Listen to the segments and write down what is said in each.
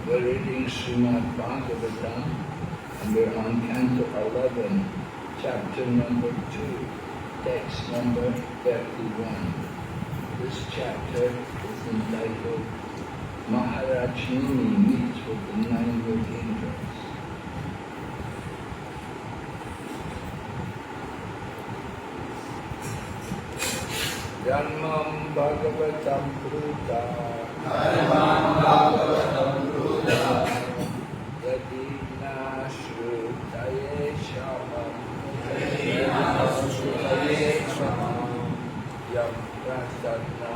We're reading Srimad Bhagavatam, and we're on Canto 11, chapter number 2, text number 31. This chapter is entitled Maharaj Muni meets with the 9 Yogendras. Dharmam Bhagavatam Kruta Yadina Shrutaye Shamam Yam Prasadna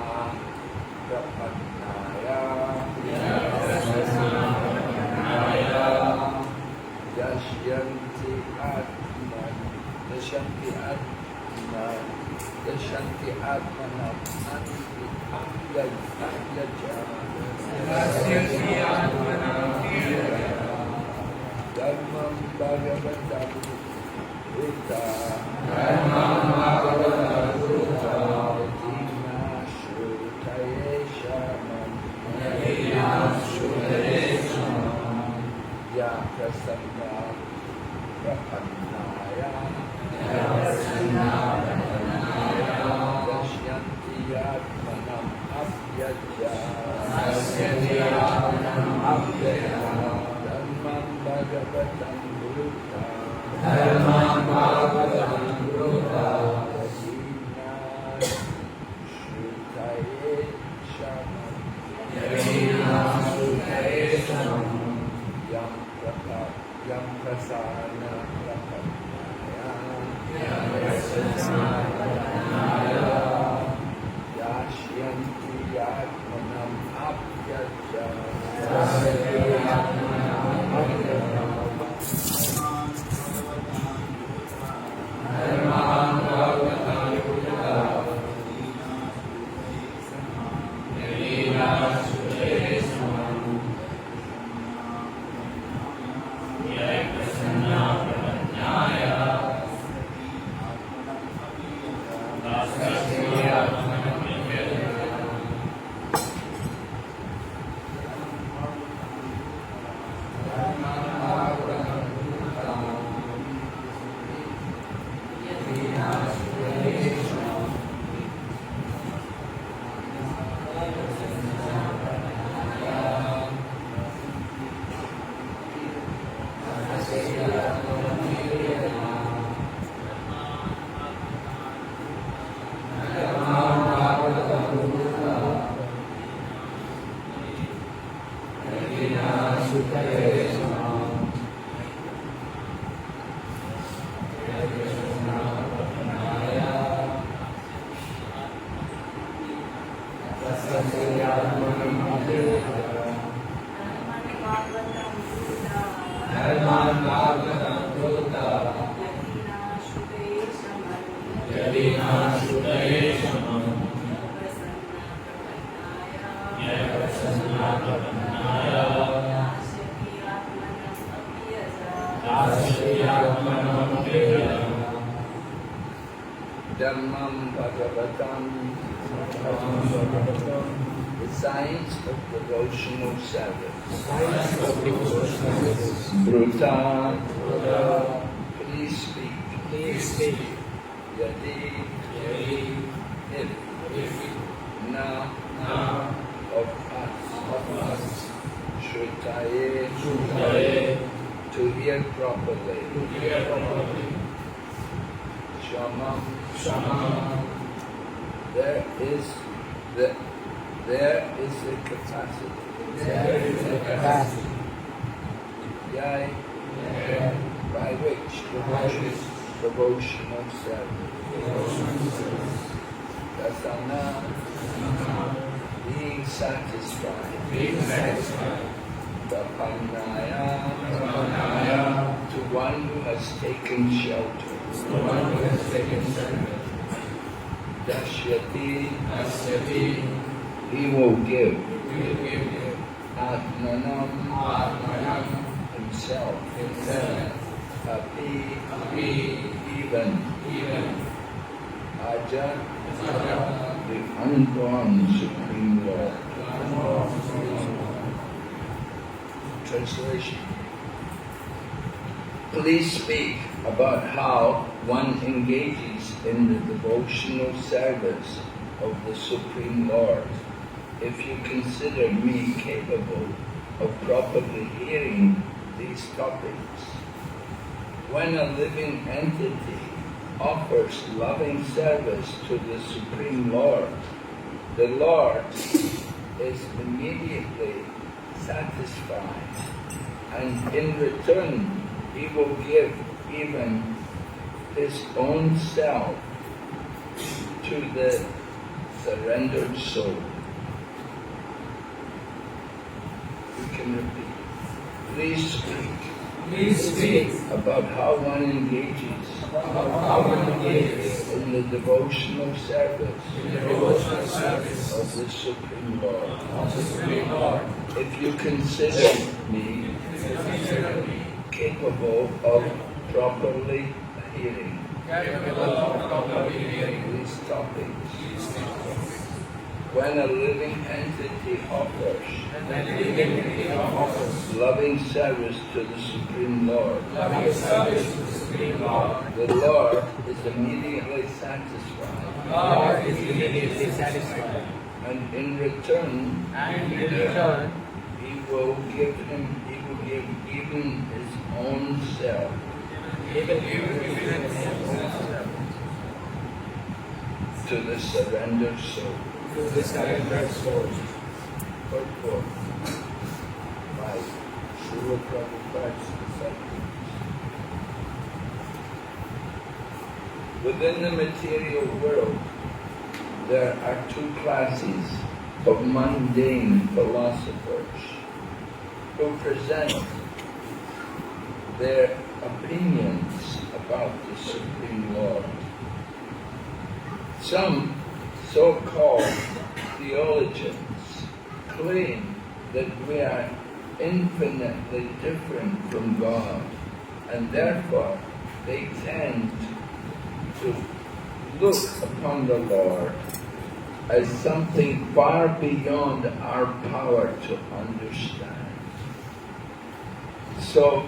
Prapadnaya Yashyanti Atman Yashyanti Atman Yashanti Atmanam Anti Ahyaja Yashanti Atmanam Dharmam Bhagavatam Ruta Dharmam Bhagavatam Ruta Yadina Shrutaye Shamam Yadina Shrutaye Shamam Ya Prasanna Prapanaya Ya Prasanna Yatmanam Abhyaja Dharmam Bhagavatam Ruta Dharmam Bhagavatam Ruta Shrutaye Shamam Yadina Shrutaye Shamam Yam Prasana Prapanaya Yam Prasana Prapanaya Yashyanti Atmanam Abhyaja Yashyanti Atmanam Abhyaja Dharmam Bhagavatam Ruta Yadina Shrutaye Shamam Yam Prasana Prapanaya Yashyanti Atmanam Dhammam Bhagavatam, the science of devotional service. Bruta, please speak. Yadi, if, now, of us, Shrutaye, to hear properly. Shama, there is the capacity. Yai, by which devotional service. Dasana, being satisfied. Dapannaya, to one who has taken shelter. Dashyati, he will give. Atmanam, himself. Api, even. Aja, the unborn Supreme Lord. Translation. Please speak about how one engages in the devotional service of the Supreme Lord. If you consider me capable of properly hearing these topics. When a living entity offers loving service to the Supreme Lord, the Lord is immediately satisfied, and in return he will give even his own self to the surrendered soul. You can repeat. Please speak about how one engages in the devotional service of the Supreme Lord. If you consider me capable of properly hearing these topics, when a living entity offers loving service to the Supreme Lord, the Lord is immediately satisfied. And in return, he will give even his own self. To the surrendered soul. Purport by Srila Prabhupada's disciples. Within the material world, there are two classes of mundane philosophers who present their opinions about the Supreme Lord. Some so-called theologians claim that we are infinitely different from God, and therefore they tend to look upon the Lord as something far beyond our power to understand. So,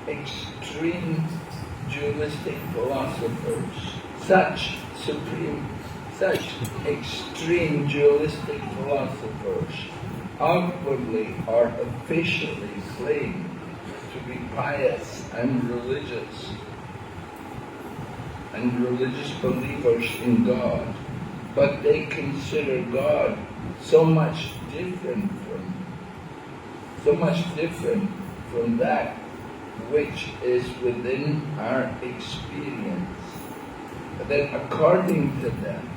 extreme dualistic philosophers, such extreme dualistic philosophers outwardly or officially claim to be pious and religious believers in God, but they consider God so much different from that which is within our experience, that according to them,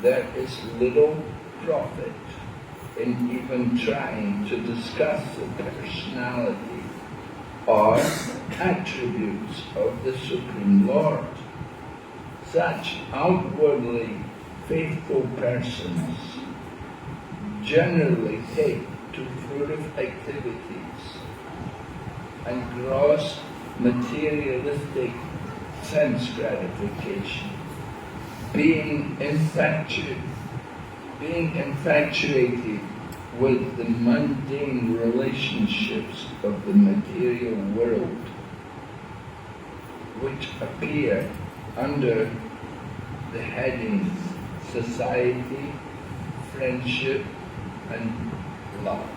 there is little profit in even trying to discuss the personality or attributes of the Supreme Lord. Such outwardly faithful persons generally take to fruitive activities and gross materialistic sense gratification, being infatuated with the mundane relationships of the material world, which appear under the headings society, friendship, and love.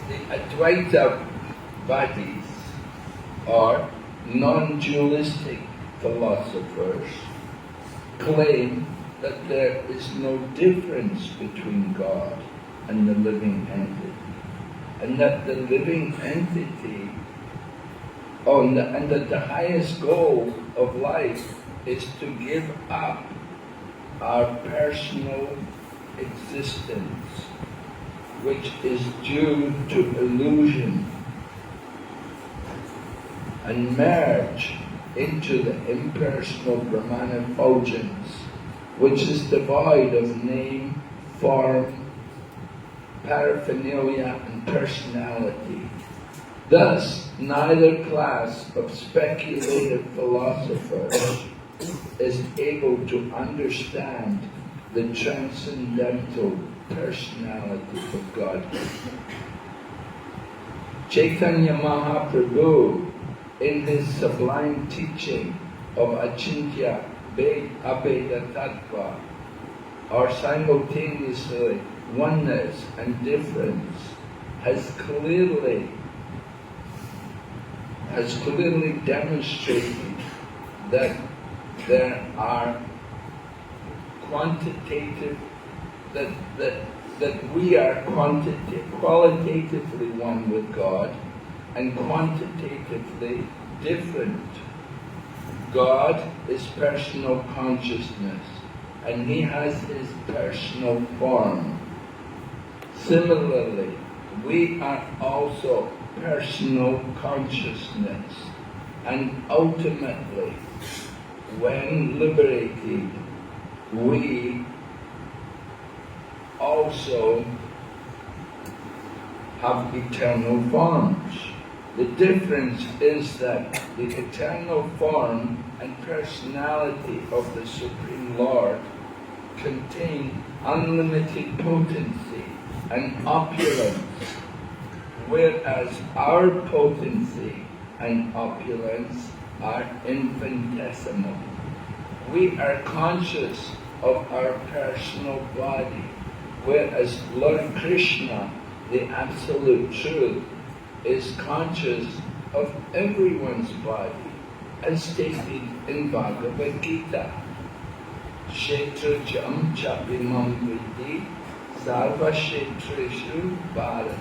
The Advaita Vadis, or non-dualistic philosophers, claim that there is no difference between God and the living entity, and that the living entity, and that the highest goal of life is to give up our personal existence, which is due to illusion, and merge into the impersonal Brahman effulgence, which is devoid of name, form, paraphernalia and personality. Thus, neither class of speculative philosophers is able to understand the transcendental personality of God. Chaitanya Mahaprabhu, in his sublime teaching of Achintya Abheda Tattva, or simultaneously oneness and difference, has clearly demonstrated that there are that we are qualitatively one with God and quantitatively different. God is personal consciousness, and He has His personal form. Similarly, we are also personal consciousness, and ultimately, when liberated, we also have eternal forms. The difference is that the eternal form and personality of the Supreme Lord contain unlimited potency and opulence, whereas our potency and opulence are infinitesimal. We are conscious of our personal body, whereas Lord Krishna, the Absolute Truth, is conscious of everyone's body, as stated in Bhagavad Gita. Kshetrajam chapimam vidhi sarva kshetreshu bharata.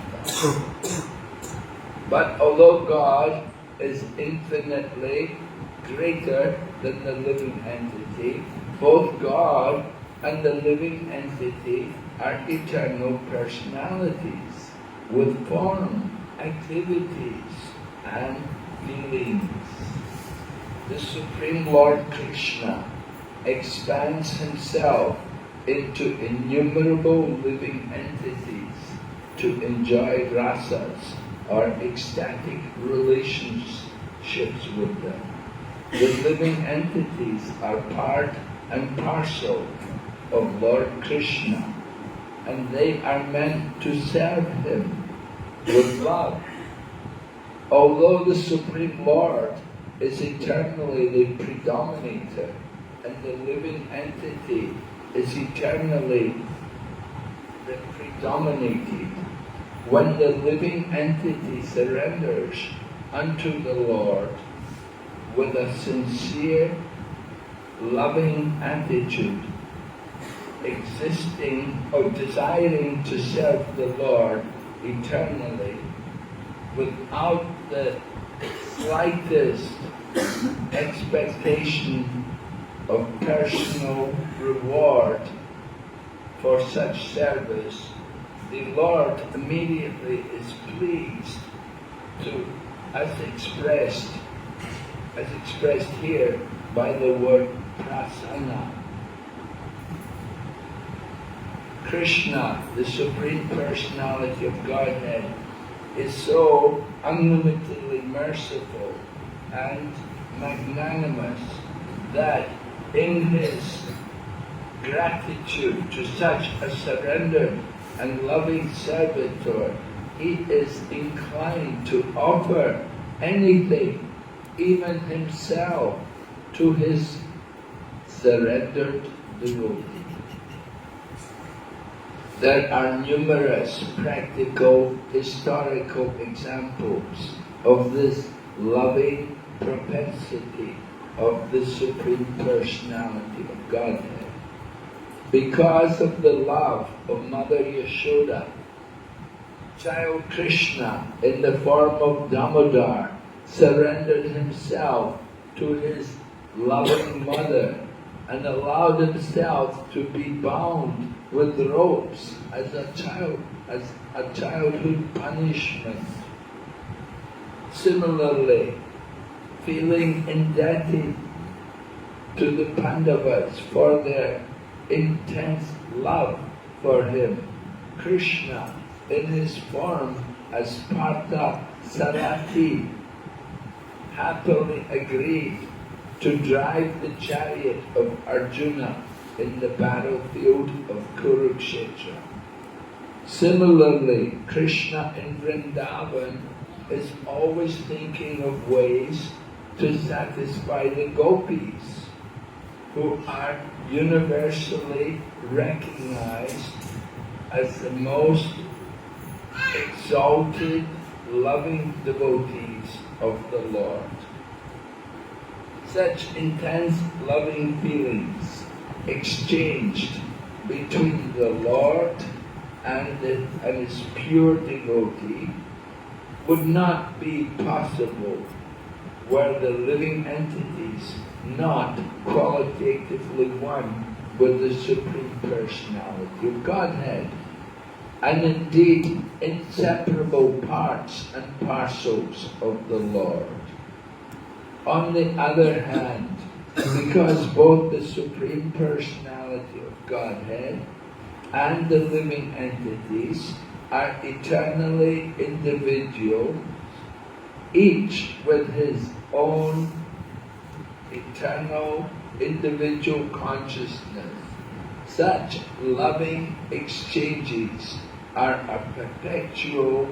But although God is infinitely greater than the living entity, both God and the living entity are eternal personalities with form, activities and feelings. The Supreme Lord Krishna expands Himself into innumerable living entities to enjoy rasas or ecstatic relationships with them. The living entities are part and parcel of Lord Krishna, and they are meant to serve Him with love. Although the Supreme Lord is eternally the predominator and the living entity is eternally the predominated, when the living entity surrenders unto the Lord with a sincere, loving attitude, existing or desiring to serve the Lord eternally, without the slightest expectation of personal reward for such service, the Lord immediately is pleased to, as expressed here by the word prasanna. Krishna, the Supreme Personality of Godhead, is so unlimitedly merciful and magnanimous that in His gratitude to such a surrendered and loving servitor, He is inclined to offer anything, even Himself, to His surrendered devotee. There are numerous practical, historical examples of this loving propensity of the Supreme Personality of Godhead. Because of the love of Mother Yashoda, child Krishna, in the form of Damodar, surrendered himself to his loving mother and allowed himself to be bound with ropes as a childhood punishment. Similarly, feeling indebted to the Pandavas for their intense love for him, Krishna, in his form as Partha Sarathi, happily agreed to drive the chariot of Arjuna in the battlefield of Kurukshetra. Similarly, Krishna in Vrindavan is always thinking of ways to satisfy the gopis, who are universally recognized as the most exalted, loving devotees of the Lord. Such intense loving feelings exchanged between the Lord and his pure devotee would not be possible were the living entities not qualitatively one with the Supreme Personality of Godhead, and indeed inseparable parts and parcels of the Lord. On the other hand, because both the Supreme Personality of Godhead and the living entities are eternally individual, each with his own eternal individual consciousness, such loving exchanges are a perpetual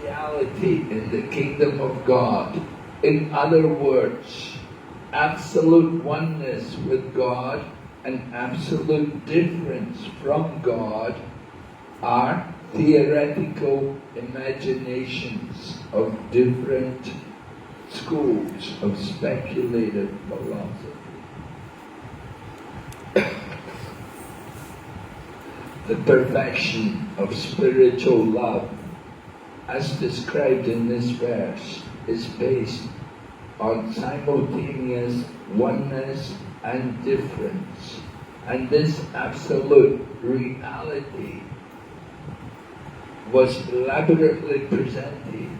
reality in the kingdom of God. In other words, absolute oneness with God and absolute difference from God are theoretical imaginations of different schools of speculative philosophy. The perfection of spiritual love, as described in this verse, is based on simultaneous oneness and difference. And this absolute reality was elaborately presented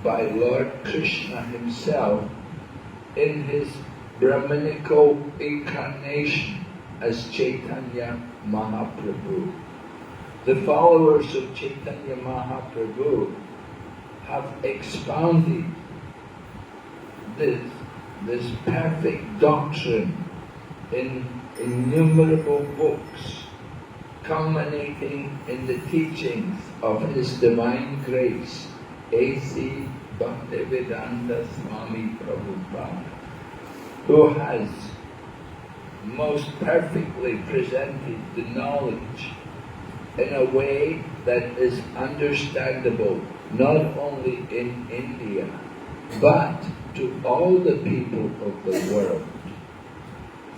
by Lord Krishna himself in his Brahminical incarnation as Chaitanya Mahaprabhu. The followers of Chaitanya Mahaprabhu have expounded this perfect doctrine in innumerable books, culminating in the teachings of His Divine Grace, A.C. Bhaktivedanta Swami Prabhupada, who has most perfectly presented the knowledge in a way that is understandable not only in India, but to all the people of the world.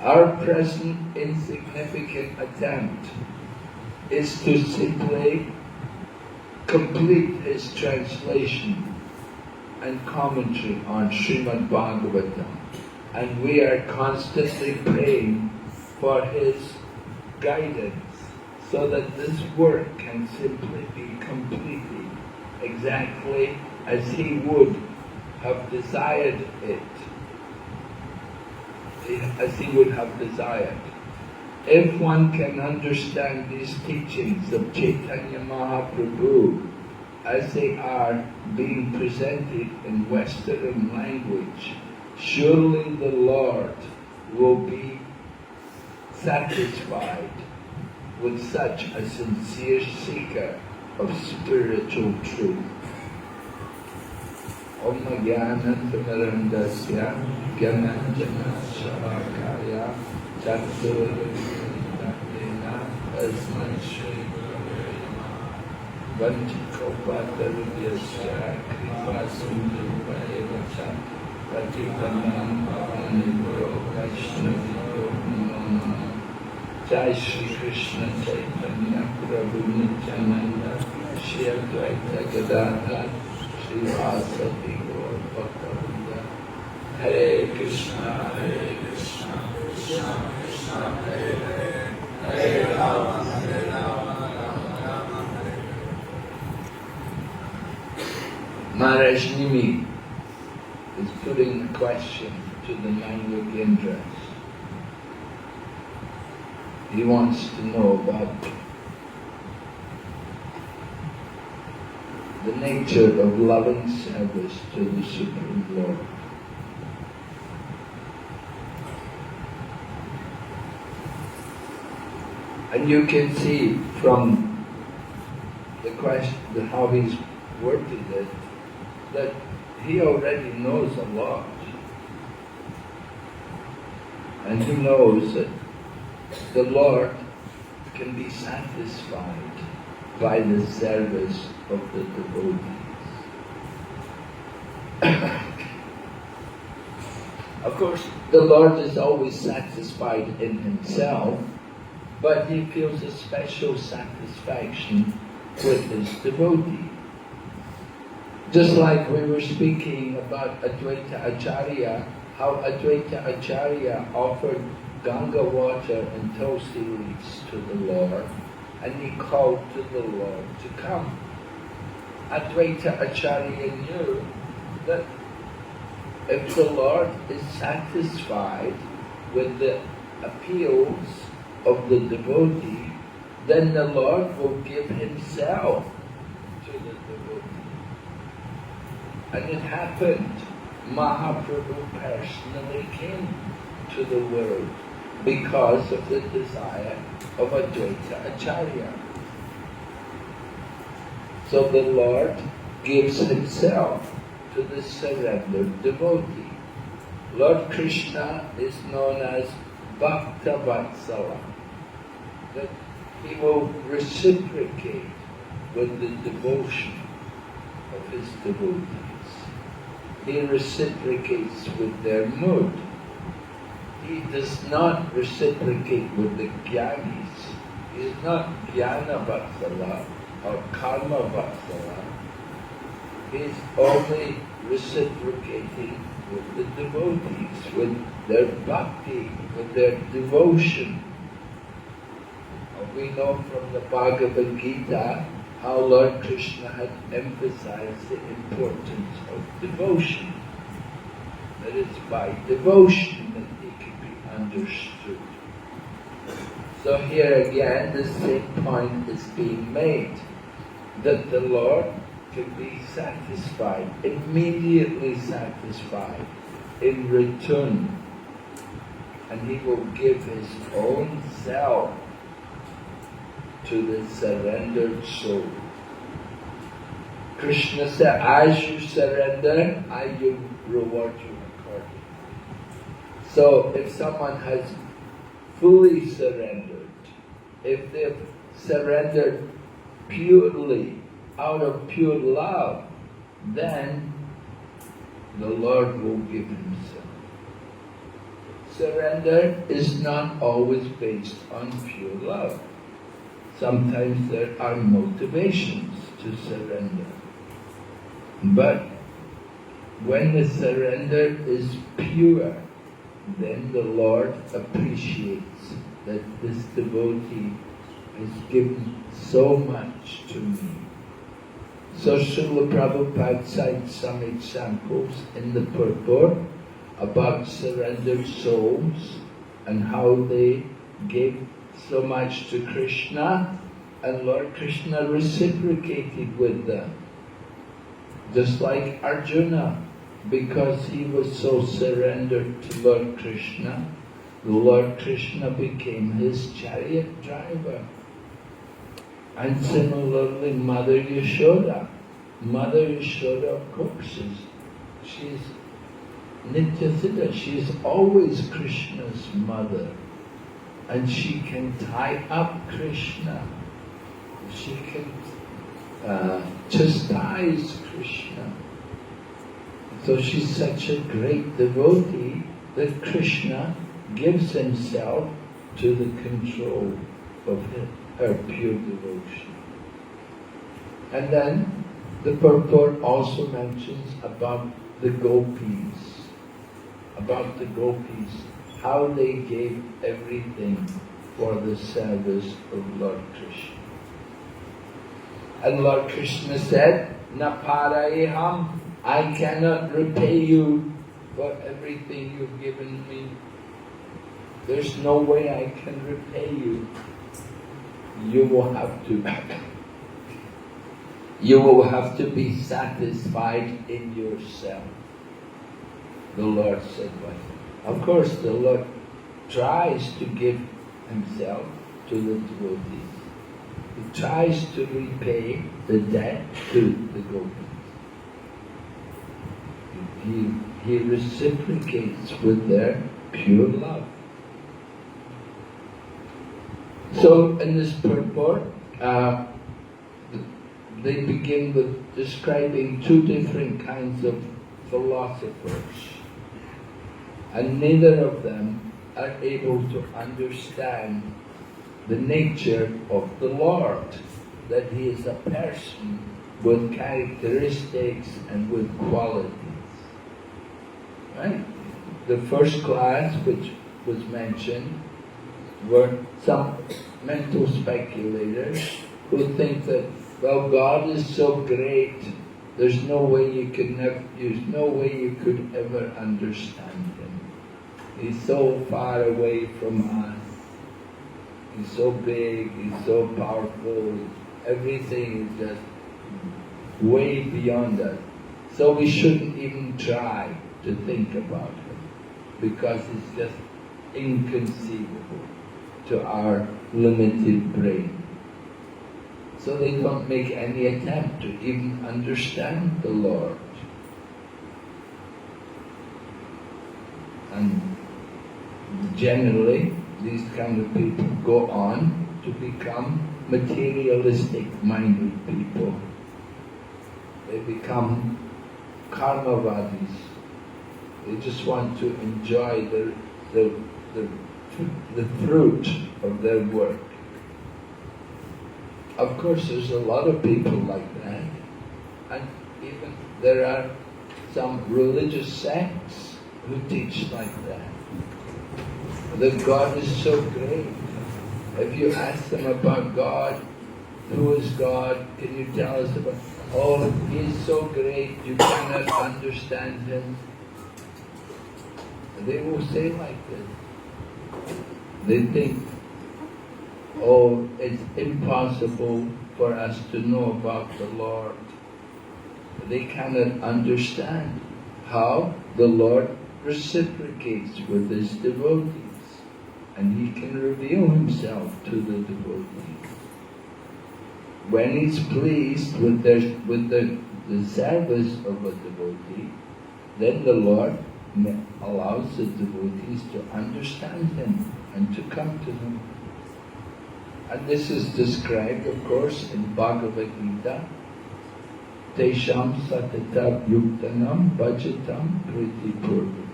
Our present insignificant attempt is to simply complete his translation and commentary on Srimad Bhagavatam, and we are constantly praying for his guidance so that this work can simply be completed exactly as he would have desired it, as he would have desired. If one can understand these teachings of Chaitanya Mahaprabhu as they are being presented in Western language, surely the Lord will be satisfied with such a sincere seeker of spiritual truth. Om Jnana Timirandasya Gyananjana Shalakaya Chaturvedena Tasmai Shri Gurave Namaha. Vanchikopatarubhyascha kripasindhubhaya vacha patitanam pavanebhyo vaishnavibhyo namo namaha. Jai Shri Krishna Chaitanya Prabhu Nityananda Shri Advaita Gadadhar Shri Vasati Gaur Bhakta. Hare Krishna, Krishna Krishna, Hare Hare, Hare Rama, Rama Rama, Hare Hare. Maharaj Nimi is putting a question to the 9 Yogindras. He wants to know about the nature of loving service to the Supreme Lord. And you can see from the question, how he's worded it, that he already knows a lot. And he knows that the Lord can be satisfied by the service of the devotees. Of course, the Lord is always satisfied in himself, but he feels a special satisfaction with his devotee. Just like we were speaking about Advaita Acharya, how Advaita Acharya offered Ganga water and tulsi leaves to the Lord, and he called to the Lord to come. Advaita Acharya knew that if the Lord is satisfied with the appeals of the devotee, then the Lord will give himself to the devotee. And it happened. Mahaprabhu personally came to the world because of the desire of Advaita Acharya. So the Lord gives himself to the surrendered devotee. Lord Krishna is known as Bhakta Vatsala, that he will reciprocate with the devotion of his devotees. He reciprocates with their mood. He does not reciprocate with the jnanis. He is not jnana vatsala or karma vatsala. He is only reciprocating with the devotees, with their bhakti, with their devotion. We know from the Bhagavad Gita how Lord Krishna had emphasized the importance of devotion. That it's by devotion that he can be understood. So here again the same point is being made, that the Lord can be satisfied, immediately satisfied in return, and he will give his own self to the surrendered soul. Krishna said, as you surrender, I will reward you accordingly. So if someone has fully surrendered, if they've surrendered purely, out of pure love, then the Lord will give himself. Surrender is not always based on pure love. Sometimes there are motivations to surrender. But when the surrender is pure, then the Lord appreciates that this devotee has given so much to me. So Srila Prabhupada cites some examples in the purport about surrendered souls and how they gave so much to Krishna, and Lord Krishna reciprocated with them. Just like Arjuna, because he was so surrendered to Lord Krishna, the Lord Krishna became his chariot driver. And similarly, Mother Yashoda, of course, she's Nityasiddha, she is always Krishna's mother. and she can tie up Krishna. She can chastise Krishna. So she's such a great devotee that Krishna gives himself to the control of her pure devotion. And then the purport also mentions about the gopis, how they gave everything for the service of Lord Krishna. And Lord Krishna said, "Na parayeham, I cannot repay you for everything you've given me. There's no way I can repay you. You will have to be satisfied in yourself." The Lord said, "Well, of course the Lord tries to give himself to the devotees. He tries to repay the debt to the gopis. He reciprocates with their pure love." So in this purport, they begin with describing two different kinds of philosophers, and neither of them are able to understand the nature of the Lord, that He is a person with characteristics and with qualities. Right? The first class which was mentioned were some mental speculators who think that, well, God is so great, there's no way you could ever understand Him. He's so far away from us. He's so big, He's so powerful, everything is just way beyond us. So we shouldn't even try to think about Him, because it's just inconceivable to our limited brain. So they don't make any attempt to even understand the Lord. And generally, these kind of people go on to become materialistic-minded people. They become karmavadis. They just want to enjoy the fruit of their work. Of course, there's a lot of people like that, and even there are some religious sects who teach like that. That God is so great. If you ask them about God, who is God? Can you tell us about? Oh, He is so great, you cannot understand Him. They will say like this. They think, oh, it's impossible for us to know about the Lord. They cannot understand how the Lord reciprocates with His devotees, and He can reveal Himself to the devotees. When He's pleased with the service of a devotee, then the Lord allows the devotees to understand Him and to come to Him. And this is described, of course, in Bhagavad Gita. Tesham satata yuktanam bhajatam priti purvakam.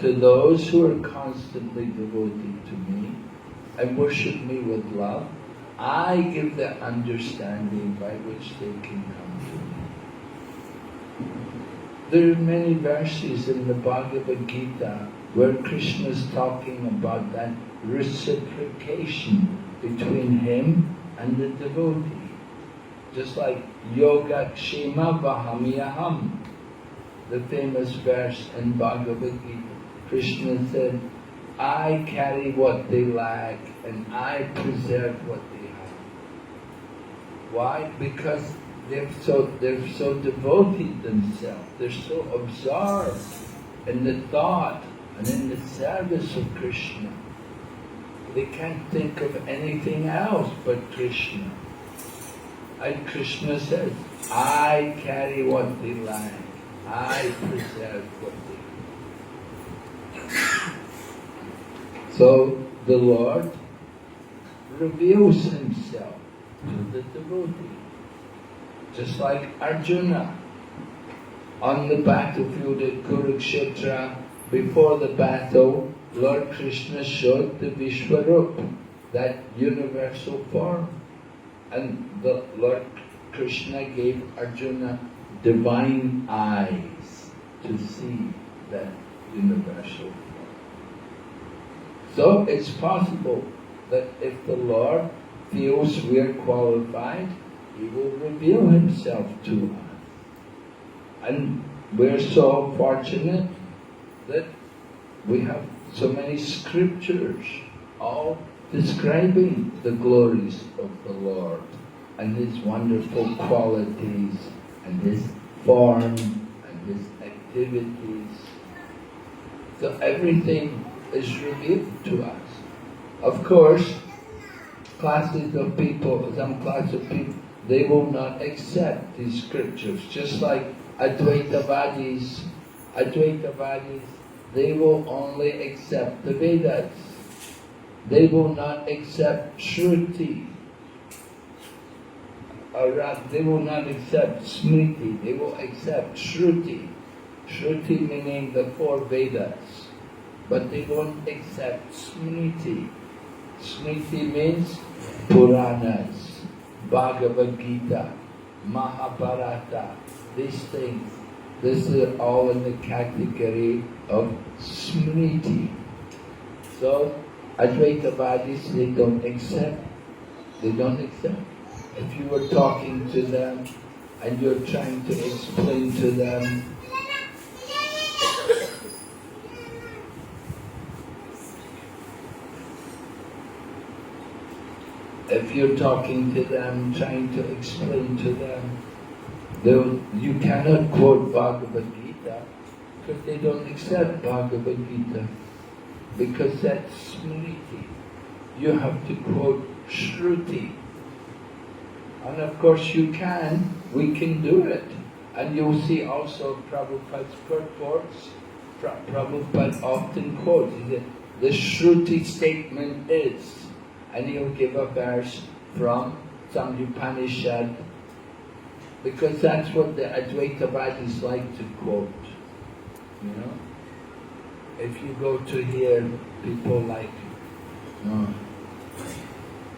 To those who are constantly devoted to me and worship me with love, I give the understanding by which they can come to me. There are many verses in the Bhagavad Gita where Krishna is talking about that reciprocation between him and the devotee. Just like Yoga Kshema Vahamyaham, the famous verse in Bhagavad Gita. Krishna said, I carry what they lack and I preserve what they have. Why? Because they've so devoted themselves, they're so absorbed in the thought and in the service of Krishna. They can't think of anything else but Krishna. And Krishna says, I carry what they lack, I preserve what they have. So the Lord reveals himself to the devotee. Just like Arjuna on the battlefield at Kurukshetra, before the battle, Lord Krishna showed the Vishwarup, that universal form. And the Lord Krishna gave Arjuna divine eyes to see that universal form. So it's possible that if the Lord feels we are qualified, He will reveal Himself to us. And we're so fortunate that we have so many scriptures all describing the glories of the Lord and His wonderful qualities and His form and His activities. So everything is revealed to us. Of course, classes of people, some class of people, they will not accept these scriptures, just like Advaitavadis. Advaitavadis, they will only accept the Vedas. They will not accept Shruti. They will not accept Smriti, they will accept Shruti. Shruti meaning the 4 Vedas. But they won't accept Smriti. Smriti means Puranas, Bhagavad Gita, Mahabharata, these things. This is all in the category of Smriti. So, Advaitavadis, they don't accept. They don't accept. If you were talking to them and you're trying to explain to them if you're talking to them, trying to explain to them, you cannot quote Bhagavad Gita because they don't accept Bhagavad Gita, because that's Smriti. You have to quote Shruti. And of course we can do it. And you'll see also Prabhupada's purports. Prabhupada often quotes, the Shruti statement is, and he'll give a verse from some Upanishad, because that's what the Advaitavadis like to quote. You know, if you go to hear people like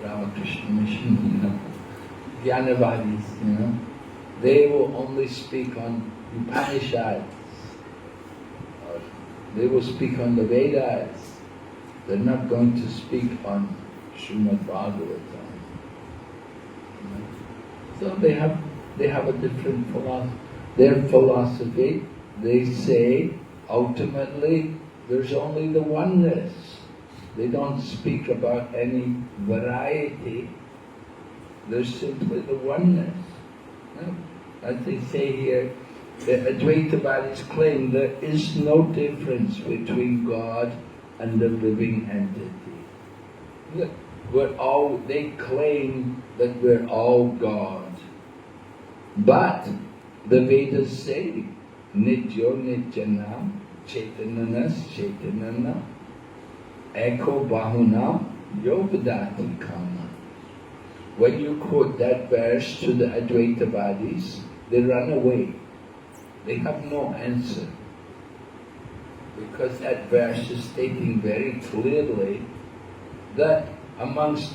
Ramakrishna Mission, you know, Jnanavadis, they will only speak on Upanishads, or they will speak on the Vedas. They're not going to speak on Srimad Bhagavatam. So they have a different philosophy. Their philosophy, they say, ultimately, there's only the oneness. They don't speak about any variety. There's simply the oneness. As they say here, the Advaitavadis claim there is no difference between God and the living entity. They claim that we're all God. But the Vedas say, Nityo Nityanam, Chaitananas Chaitanana, Eko Bahuna, Yovadati Kama. When you quote that verse to the Advaitavadis, they run away. They have no answer. Because that verse is stating very clearly that amongst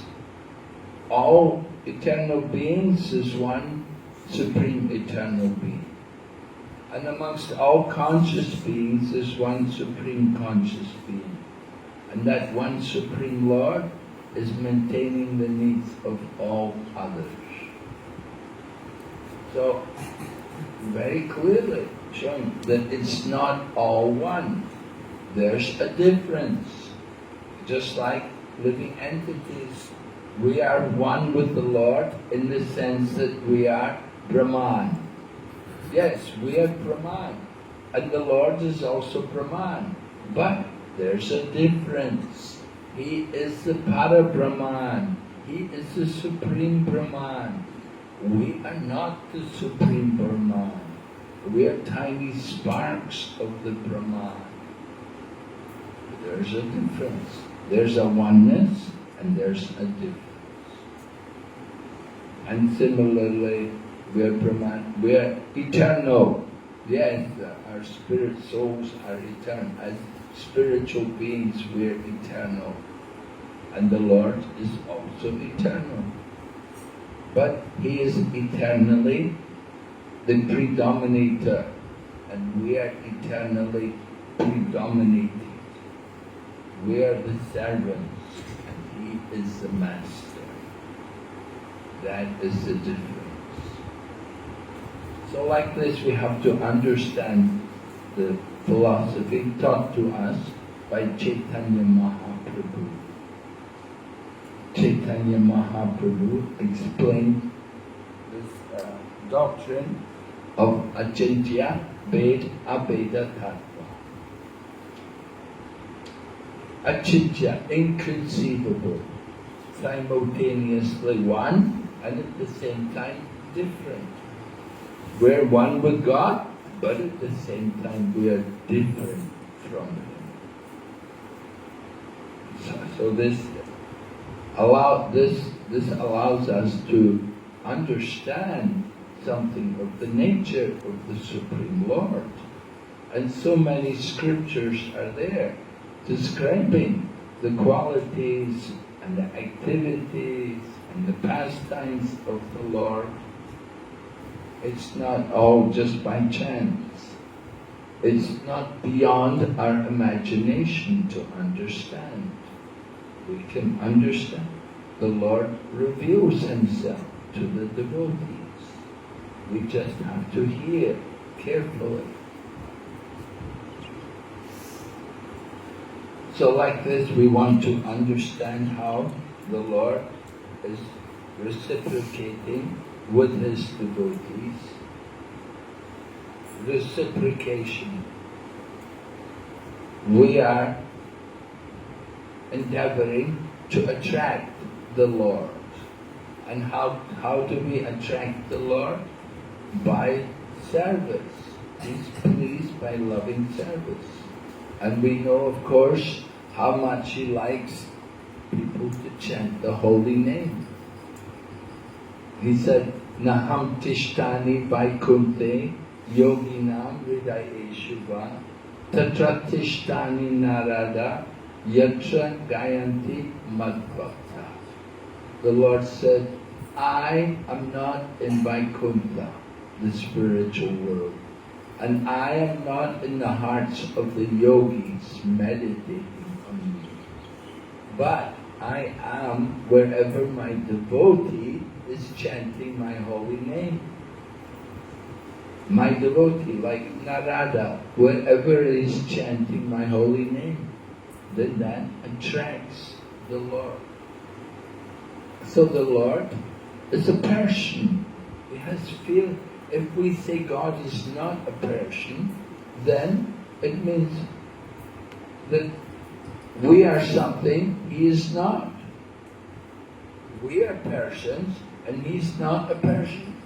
all eternal beings is one supreme eternal being. And amongst all conscious beings is one supreme conscious being. And that one supreme Lord is maintaining the needs of all others. So, very clearly showing that it's not all one. There's a difference. Just like living entities, we are one with the Lord in the sense that we are Brahman. Yes, we are Brahman, and the Lord is also Brahman, but there's a difference. He is the Para-Brahman. He is the Supreme Brahman. We are not the Supreme Brahman. We are tiny sparks of the Brahman. There's a difference. There's a oneness and there's a difference. And similarly, we are eternal. Yes, our spirit souls are eternal. As spiritual beings, we are eternal. And the Lord is also eternal. But He is eternally the predominator, and we are eternally predominated. We are the servants, and He is the master. That is the difference. So like this we have to understand the philosophy taught to us by Chaitanya Mahaprabhu. Chaitanya Mahaprabhu explained this doctrine of Achintya Ved Abheda Tattva. Achintya, inconceivable, simultaneously one and at the same time different. We're one with God, but at the same time we are different from Him. So this allows us to understand something of the nature of the Supreme Lord. And so many scriptures are there describing the qualities and the activities and the pastimes of the Lord. It's not all just by chance. It's not beyond our imagination to understand. We can understand. The Lord reveals Himself to the devotees. We just have to hear carefully. So like this we want to understand how the Lord is reciprocating with His devotees. Reciprocation. We are endeavoring to attract the Lord. And how do we attract the Lord? By service. He's pleased by loving service. And we know, of course, how much He likes people to chant the holy name. He said, Naham tishtani vaikunte yoginam hridayeshu va tatra tishtani narada yatra gayanti madbhakta. The Lord said, I am not in Vaikuntha, the spiritual world, and I am not in the hearts of the yogis meditating on me. But I am wherever my devotee is chanting my holy name. My devotee, like Narada, wherever is chanting my holy name, then that attracts the Lord. So the Lord is a person. He has feeling. If we say God is not a person, then it means that we are something He is not. We are persons and He's not a person.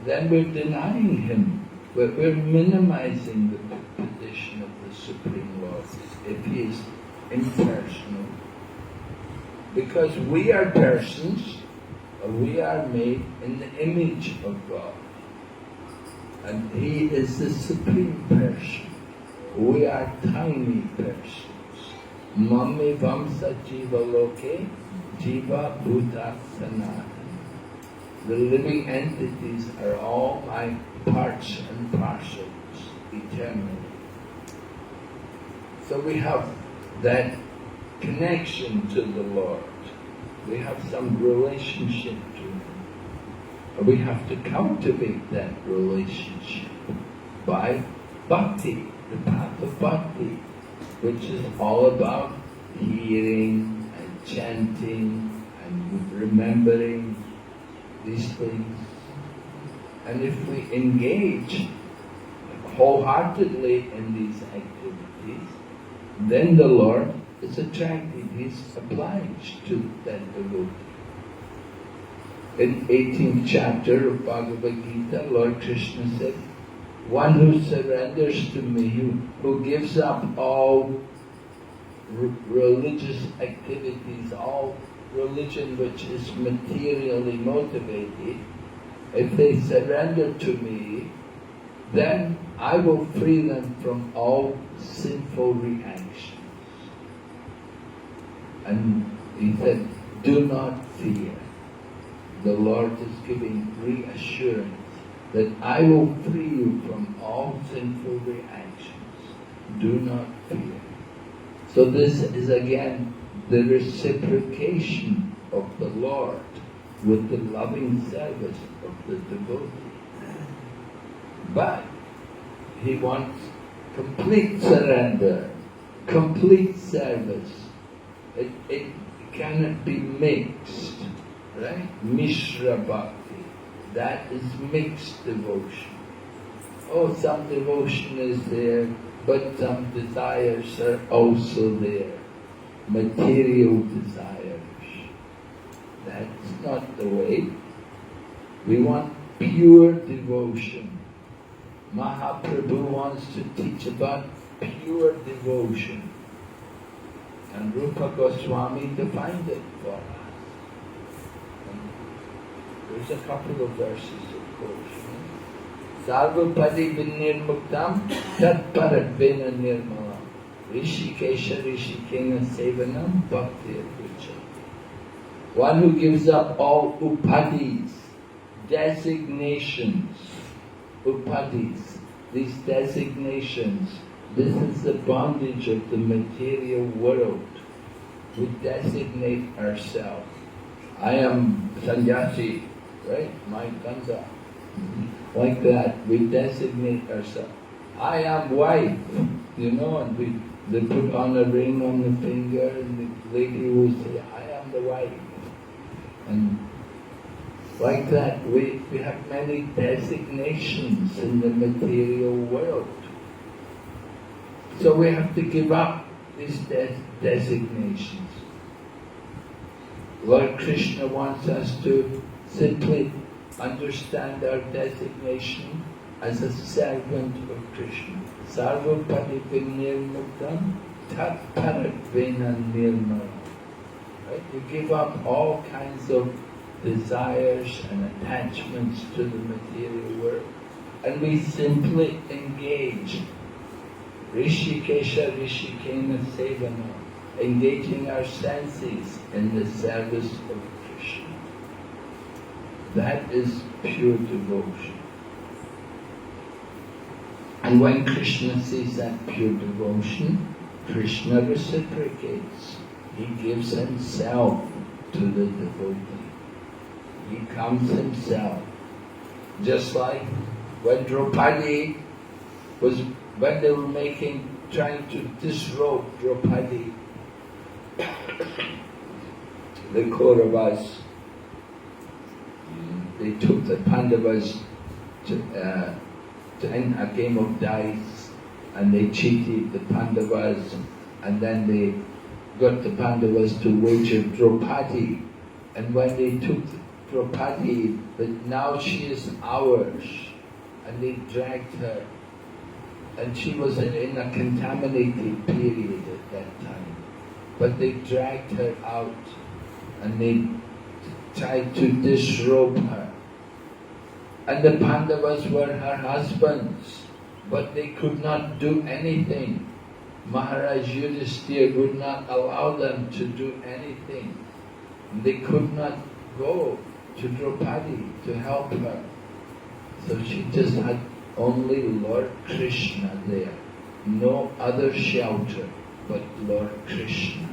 Then we're denying Him. We're minimizing the position of the Supreme Lord if He is impersonal. Because we are persons, we are made in the image of God. And He is the Supreme Person. We are tiny persons. Mame vamsa jiva loke, jiva bhuta sanatana. The living entities are all my parts and parcels eternally. So we have that connection to the Lord. We have some relationship to Him. We have to cultivate that relationship by Bhakti, the path of Bhakti, which is all about hearing and chanting and remembering these things. And if we engage wholeheartedly in these activities, then the Lord is attracted, He's obliged to that devotee. In 18th chapter of Bhagavad Gita, Lord Krishna said, one who surrenders to me, who gives up all religious activities, all religion which is materially motivated, if they surrender to me, then I will free them from all sinful reactions. And he said, do not fear. The Lord is giving reassurance that I will free you from all sinful reactions. Do not fear. So this is again the reciprocation of the Lord with the loving service of the devotee. But he wants complete surrender, complete service. It cannot be mixed, right? Mishra Bhakti, that is mixed devotion. Oh, some devotion is there, but some desires are also there. Material desires. That's not the way. We want pure devotion. Mahaprabhu wants to teach about pure devotion. And Rupa Goswami defined it for us. And there's a couple of verses, of course. Sarvapadi vinirmuktam tat paradvena nirmalam rishikesha rishikena sevanam bhakti apucha. One who gives up all upadis, designations, upadis, these designations, this is the bondage of the material world. We designate ourselves. I am sannyasi, right? My ganda. Like that, we designate ourselves. I am wife, and they put on a ring on the finger and the lady will say, I am the wife. And like that, we have many designations in the material world. So we have to give up these designations. Lord Krishna wants us to simply understand our designation as a servant of Krishna. Sarvapadi vinirmuktam tat paradvena nirmalam. Right? You give up all kinds of desires and attachments to the material world, and we simply engage. Rishikesha rishikena sevana, engaging our senses in the service of Krishna. That is pure devotion. And when Krishna sees that pure devotion, Krishna reciprocates. He gives himself to the devotee. He comes himself. Just like when Draupadi when they were trying to disrobe Draupadi, the Kauravas, they took the Pandavas to end a game of dice, and they cheated the Pandavas, and then they got the Pandavas to wager Draupadi, and when they took Draupadi, that now she is ours, and they dragged her, and she was in a contaminated period at that time, but they dragged her out, and they tried to disrobe her. And the Pandavas were her husbands, but they could not do anything. Maharaj Yudhisthira would not allow them to do anything. They could not go to Draupadi to help her. So she just had only Lord Krishna there. No other shelter but Lord Krishna.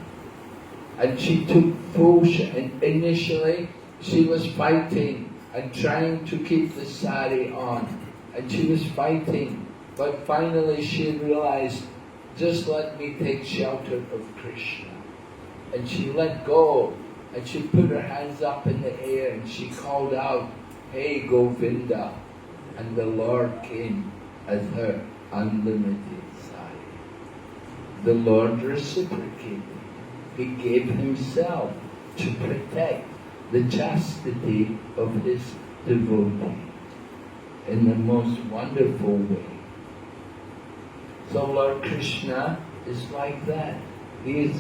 And she took full and initially she was fighting and trying to keep the sari on. And she was fighting. But finally she realized, just let me take shelter of Krishna. And she let go, and she put her hands up in the air and she called out, hey Govinda. And the Lord came as her unlimited sari. The Lord reciprocated. He gave himself to protect the chastity of his devotee in the most wonderful way. So Lord Krishna is like that. He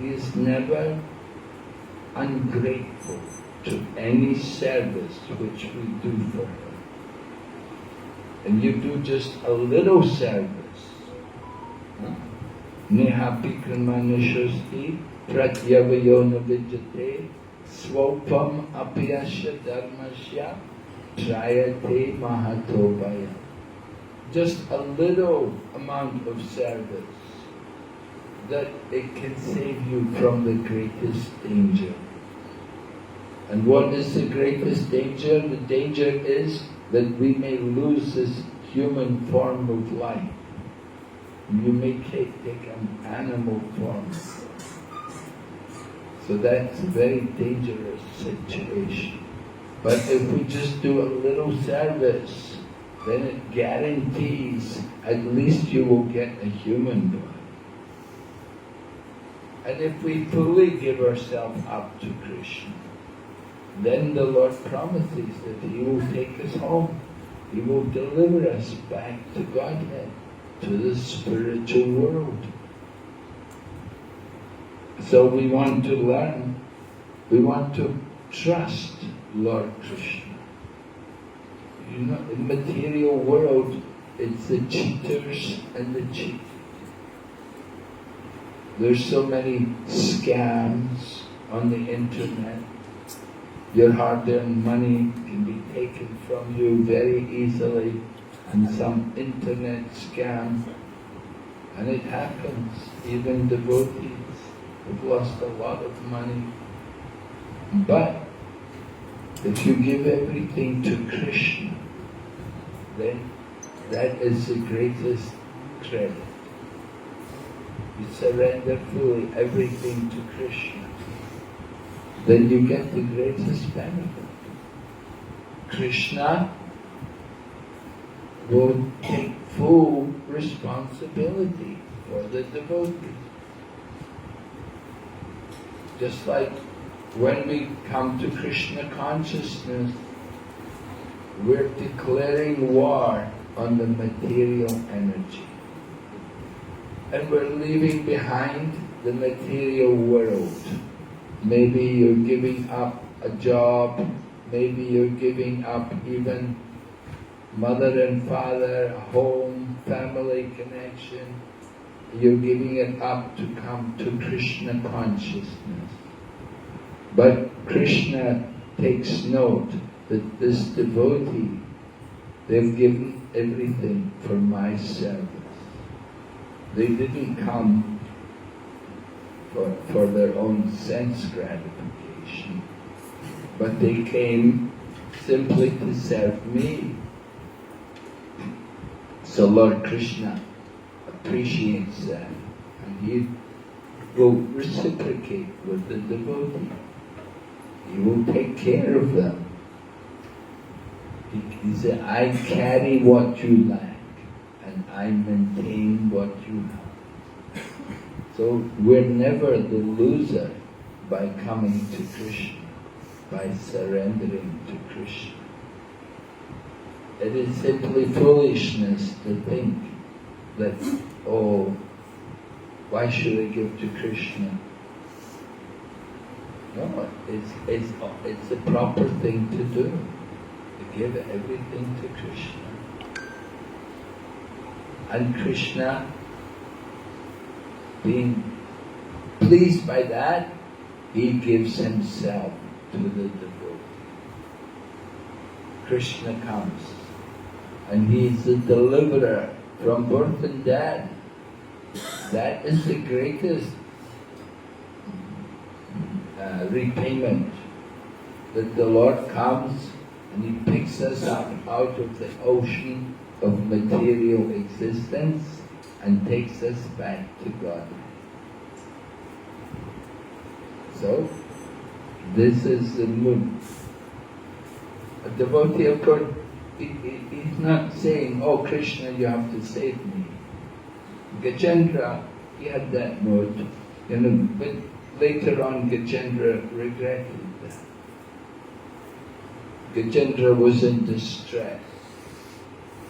is never ungrateful to any service which we do for him. And you do just a little service. Neha pikramanoshasti pratyavayona vijate swapam apyasya dharmasya trayate mahatobaya. Just a little amount of service, that it can save you from the greatest danger. And what is the greatest danger? The danger is that we may lose this human form of life. You may take an animal form. So that's a very dangerous situation. But if we just do a little service, then it guarantees at least you will get a human body. And if we fully give ourselves up to Krishna, then the Lord promises that He will take us home. He will deliver us back to Godhead, to the spiritual world. So we want to learn, we want to trust Lord Krishna. You know, in the material world, it's the cheaters and the cheated. There's so many scams on the internet. Your hard-earned money can be taken from you very easily in some internet scam. And it happens. Even devotees have lost a lot of money. But if you give everything to Krishna, then that is the greatest credit. You surrender fully everything to Krishna, then you get the greatest benefit. Krishna will take full responsibility for the devotees. Just like when we come to Krishna consciousness, we're declaring war on the material energy. And we're leaving behind the material world. Maybe you're giving up a job, maybe you're giving up even mother and father, a home, family connection. You're giving it up to come to Krishna consciousness. But Krishna takes note that this devotee, they've given everything for my service. They didn't come for their own sense gratification, but they came simply to serve me. So Lord Krishna appreciates that, and He will reciprocate with the devotee. He will take care of them. He said, I carry what you lack, and I maintain what you have. So we're never the loser by coming to Krishna, by surrendering to Krishna. It is simply foolishness to think that, oh, why should I give to Krishna? No, it's the proper thing to do, to give everything to Krishna. And Krishna, being pleased by that, He gives Himself to the devotee. Krishna comes, and He is the deliverer from birth and death. That is the greatest repayment, that the Lord comes and He picks us up out of the ocean of material existence and takes us back to God. So, this is the mood. A devotee, of course, he's not saying, oh Krishna, you have to save me. Gajendra, he had that mood, but later on Gajendra regretted that. Gajendra was in distress,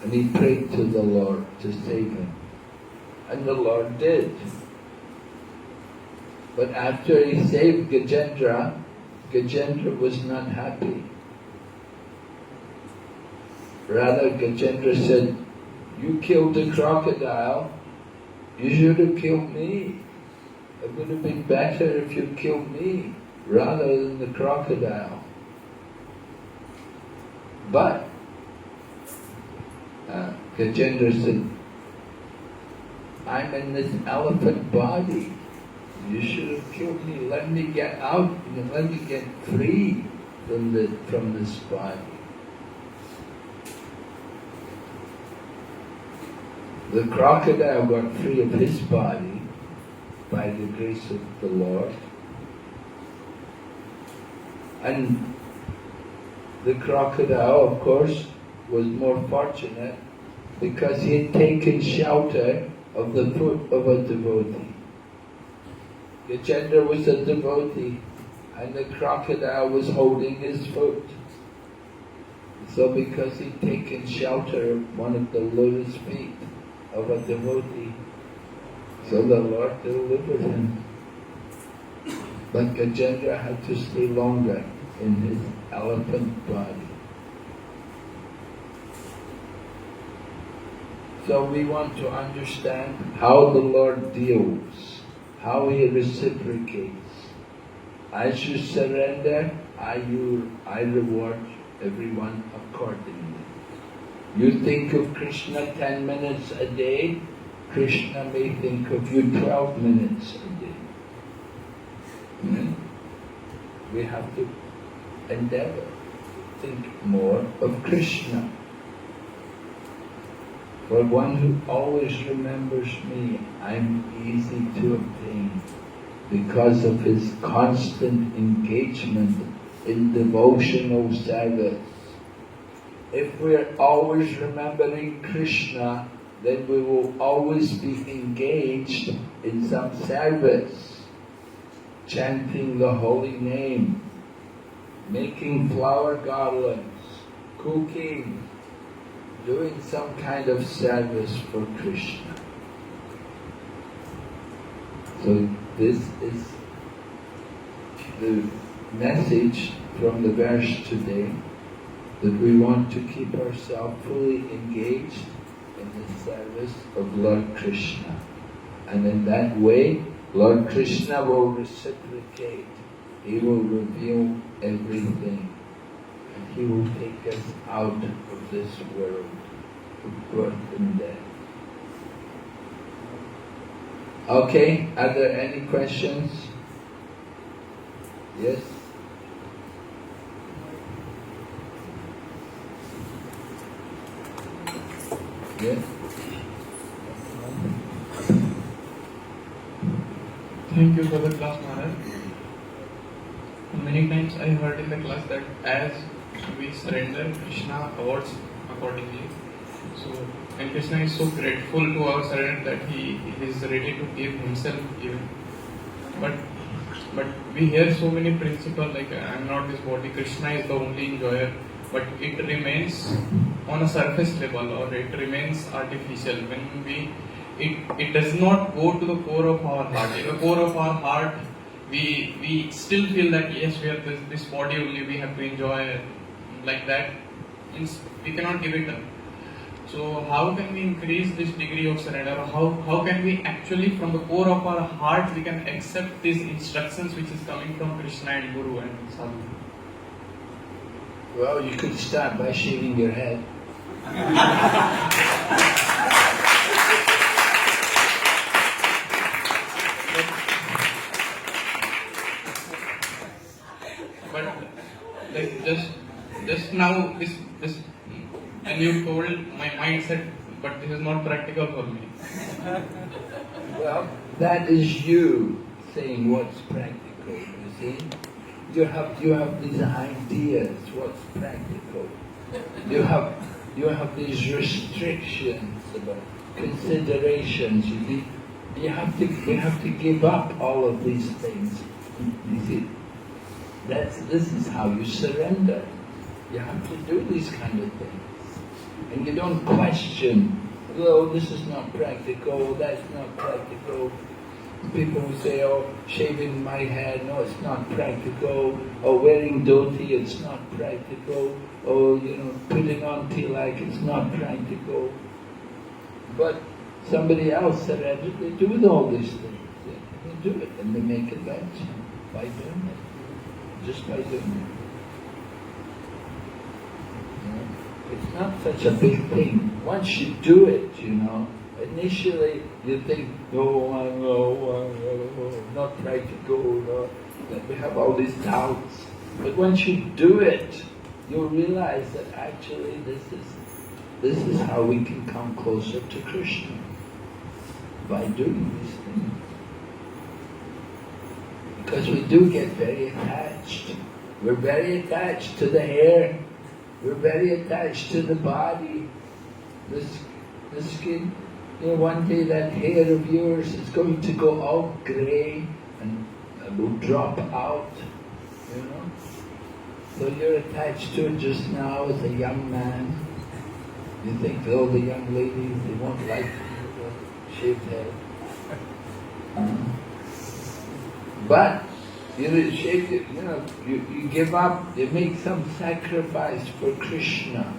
and he prayed to the Lord to save him. And the Lord did. But after he saved Gajendra, Gajendra was not happy. Rather, Gajendra said, "You killed the crocodile, you should have killed me. It would have been better if you killed me rather than the crocodile." But Gajendra said, "I'm in this elephant body. You should have killed me. Let me get out. Let me get free from this body." The crocodile got free of his body by the grace of the Lord, and the crocodile, of course, was more fortunate because he had taken shelter of the foot of a devotee. Gajendra was a devotee and the crocodile was holding his foot. So because he'd taken shelter of one of the lotus feet of a devotee, so the Lord delivered him. But Gajendra had to stay longer in his elephant body. So we want to understand how the Lord deals, how He reciprocates. As you surrender, I reward everyone accordingly. You think of Krishna 10 minutes a day, Krishna may think of you 12 minutes a day. We have to endeavor to think more of Krishna. For one who always remembers me, I'm easy to obtain because of his constant engagement in devotional service. If we're always remembering Krishna, then we will always be engaged in some service, chanting the holy name, making flower garlands, cooking, doing some kind of service for Krishna. So this is the message from the verse today, that we want to keep ourselves fully engaged in the service of Lord Krishna. And in that way, Lord Krishna will reciprocate. He will reveal everything. And He will take us out of this world of birth and death. Okay, are there any questions? Yes? Yes? Thank you for the class, Maharaj. Many times I heard in the class that as we surrender, Krishna awards accordingly. So, and Krishna is so grateful to our surrender that he is ready to give himself even. But we hear so many principles like I am not this body, Krishna is the only enjoyer, but it remains on a surface level or it remains artificial. When it does not go to the core of our heart. In the core of our heart, we still feel that yes, we have this body only, we have to enjoy like that. We cannot give it up. So how can we increase this degree of surrender? How can we actually from the core of our heart we can accept these instructions which is coming from Krishna and Guru and Sadhu? Well, you could start by shaving your head. But like just now this and you told my mindset, but this is not practical for me. Well, that is you saying what's practical, you see. You have these ideas, what's practical. You have these restrictions about considerations, you see. We have to give up all of these things. You see. This is how you surrender. You have to do these kind of things. And you don't question, oh, this is not practical, that's not practical. People will say, oh, shaving my head, no, it's not practical. Oh, wearing dhoti, it's not practical. Oh, putting on tilak, it's not practical. But somebody else said, they do all these things. They do it and they make it better by doing it. Just by doing it. It's not such a big thing. Once you do it, initially you think, not practical, we have all these doubts. But once you do it, you'll realize that actually this is how we can come closer to Krishna, by doing these things. Because we do get very attached. We're very attached to the hair. We're very attached to the body, the skin. One day that hair of yours is going to go all grey and will drop out, So you're attached to it just now as a young man. You think all the young ladies, they won't like shaved head. But you give up, you make some sacrifice for Krishna.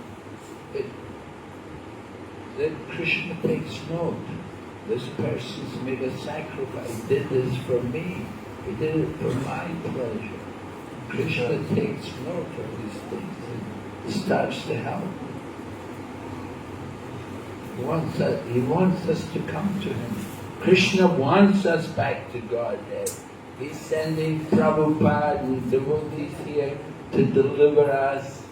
Then Krishna takes note. This person's made a sacrifice, did this for me. He did it for my pleasure. Krishna takes note of these things and starts to help. He wants us to come to Him. Krishna wants us back to Godhead. He's sending Prabhupada and devotees here to deliver us.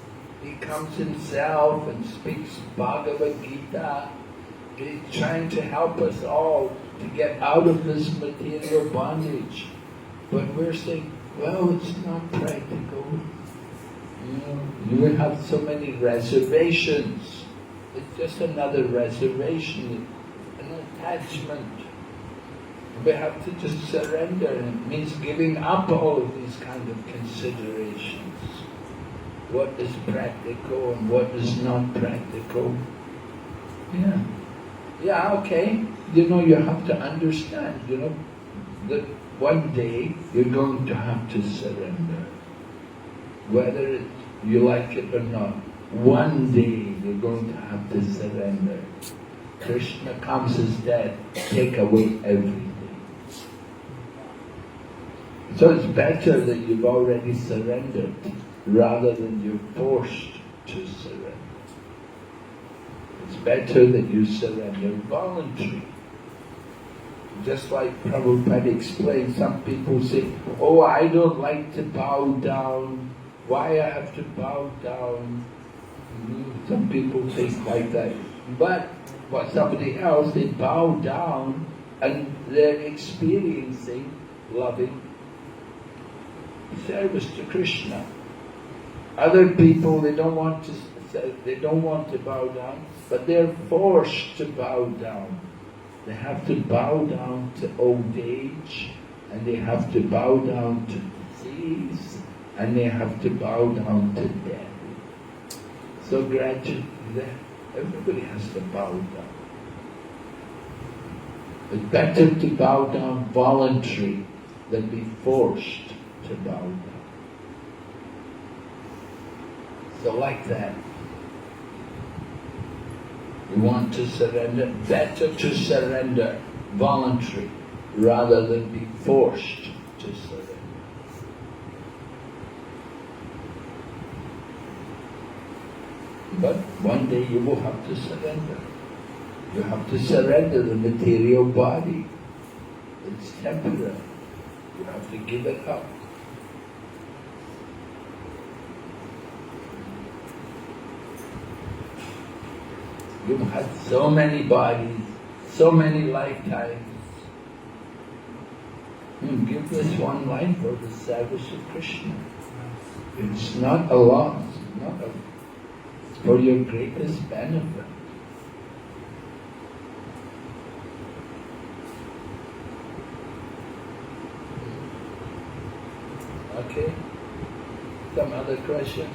He comes himself and speaks Bhagavad Gita. He's trying to help us all to get out of this material bondage. But we're saying, well, it's not practical. You have so many reservations. It's just another reservation, an attachment. We have to just surrender. It means giving up all of these kind of considerations. What is practical and what is not practical. Yeah, okay. You have to understand, that one day you're going to have to surrender. Whether you like it or not, one day you're going to have to surrender. Krishna comes as death, take away everything. So it's better that you've already surrendered rather than you're forced to surrender. It's better that you surrender voluntary. Just like Prabhupada explained, some people say, oh, I don't like to bow down. Why I have to bow down? Some people think like that. But for somebody else, they bow down and they're experiencing loving service to Krishna. Other people, they don't want to bow down, but they're forced to bow down. They have to bow down to old age, and they have to bow down to disease, and they have to bow down to death. So gradually, everybody has to bow down. It's better to bow down voluntary than be forced to bow down. So like that, you want to surrender, better to surrender voluntary rather than be forced to surrender. But one day you will have to surrender. You have to surrender the material body. It's temporary. You have to give it up. You've had so many bodies, so many lifetimes. Give this one life for the service of Krishna. It's not a loss, it's for your greatest benefit. Okay? Some other question?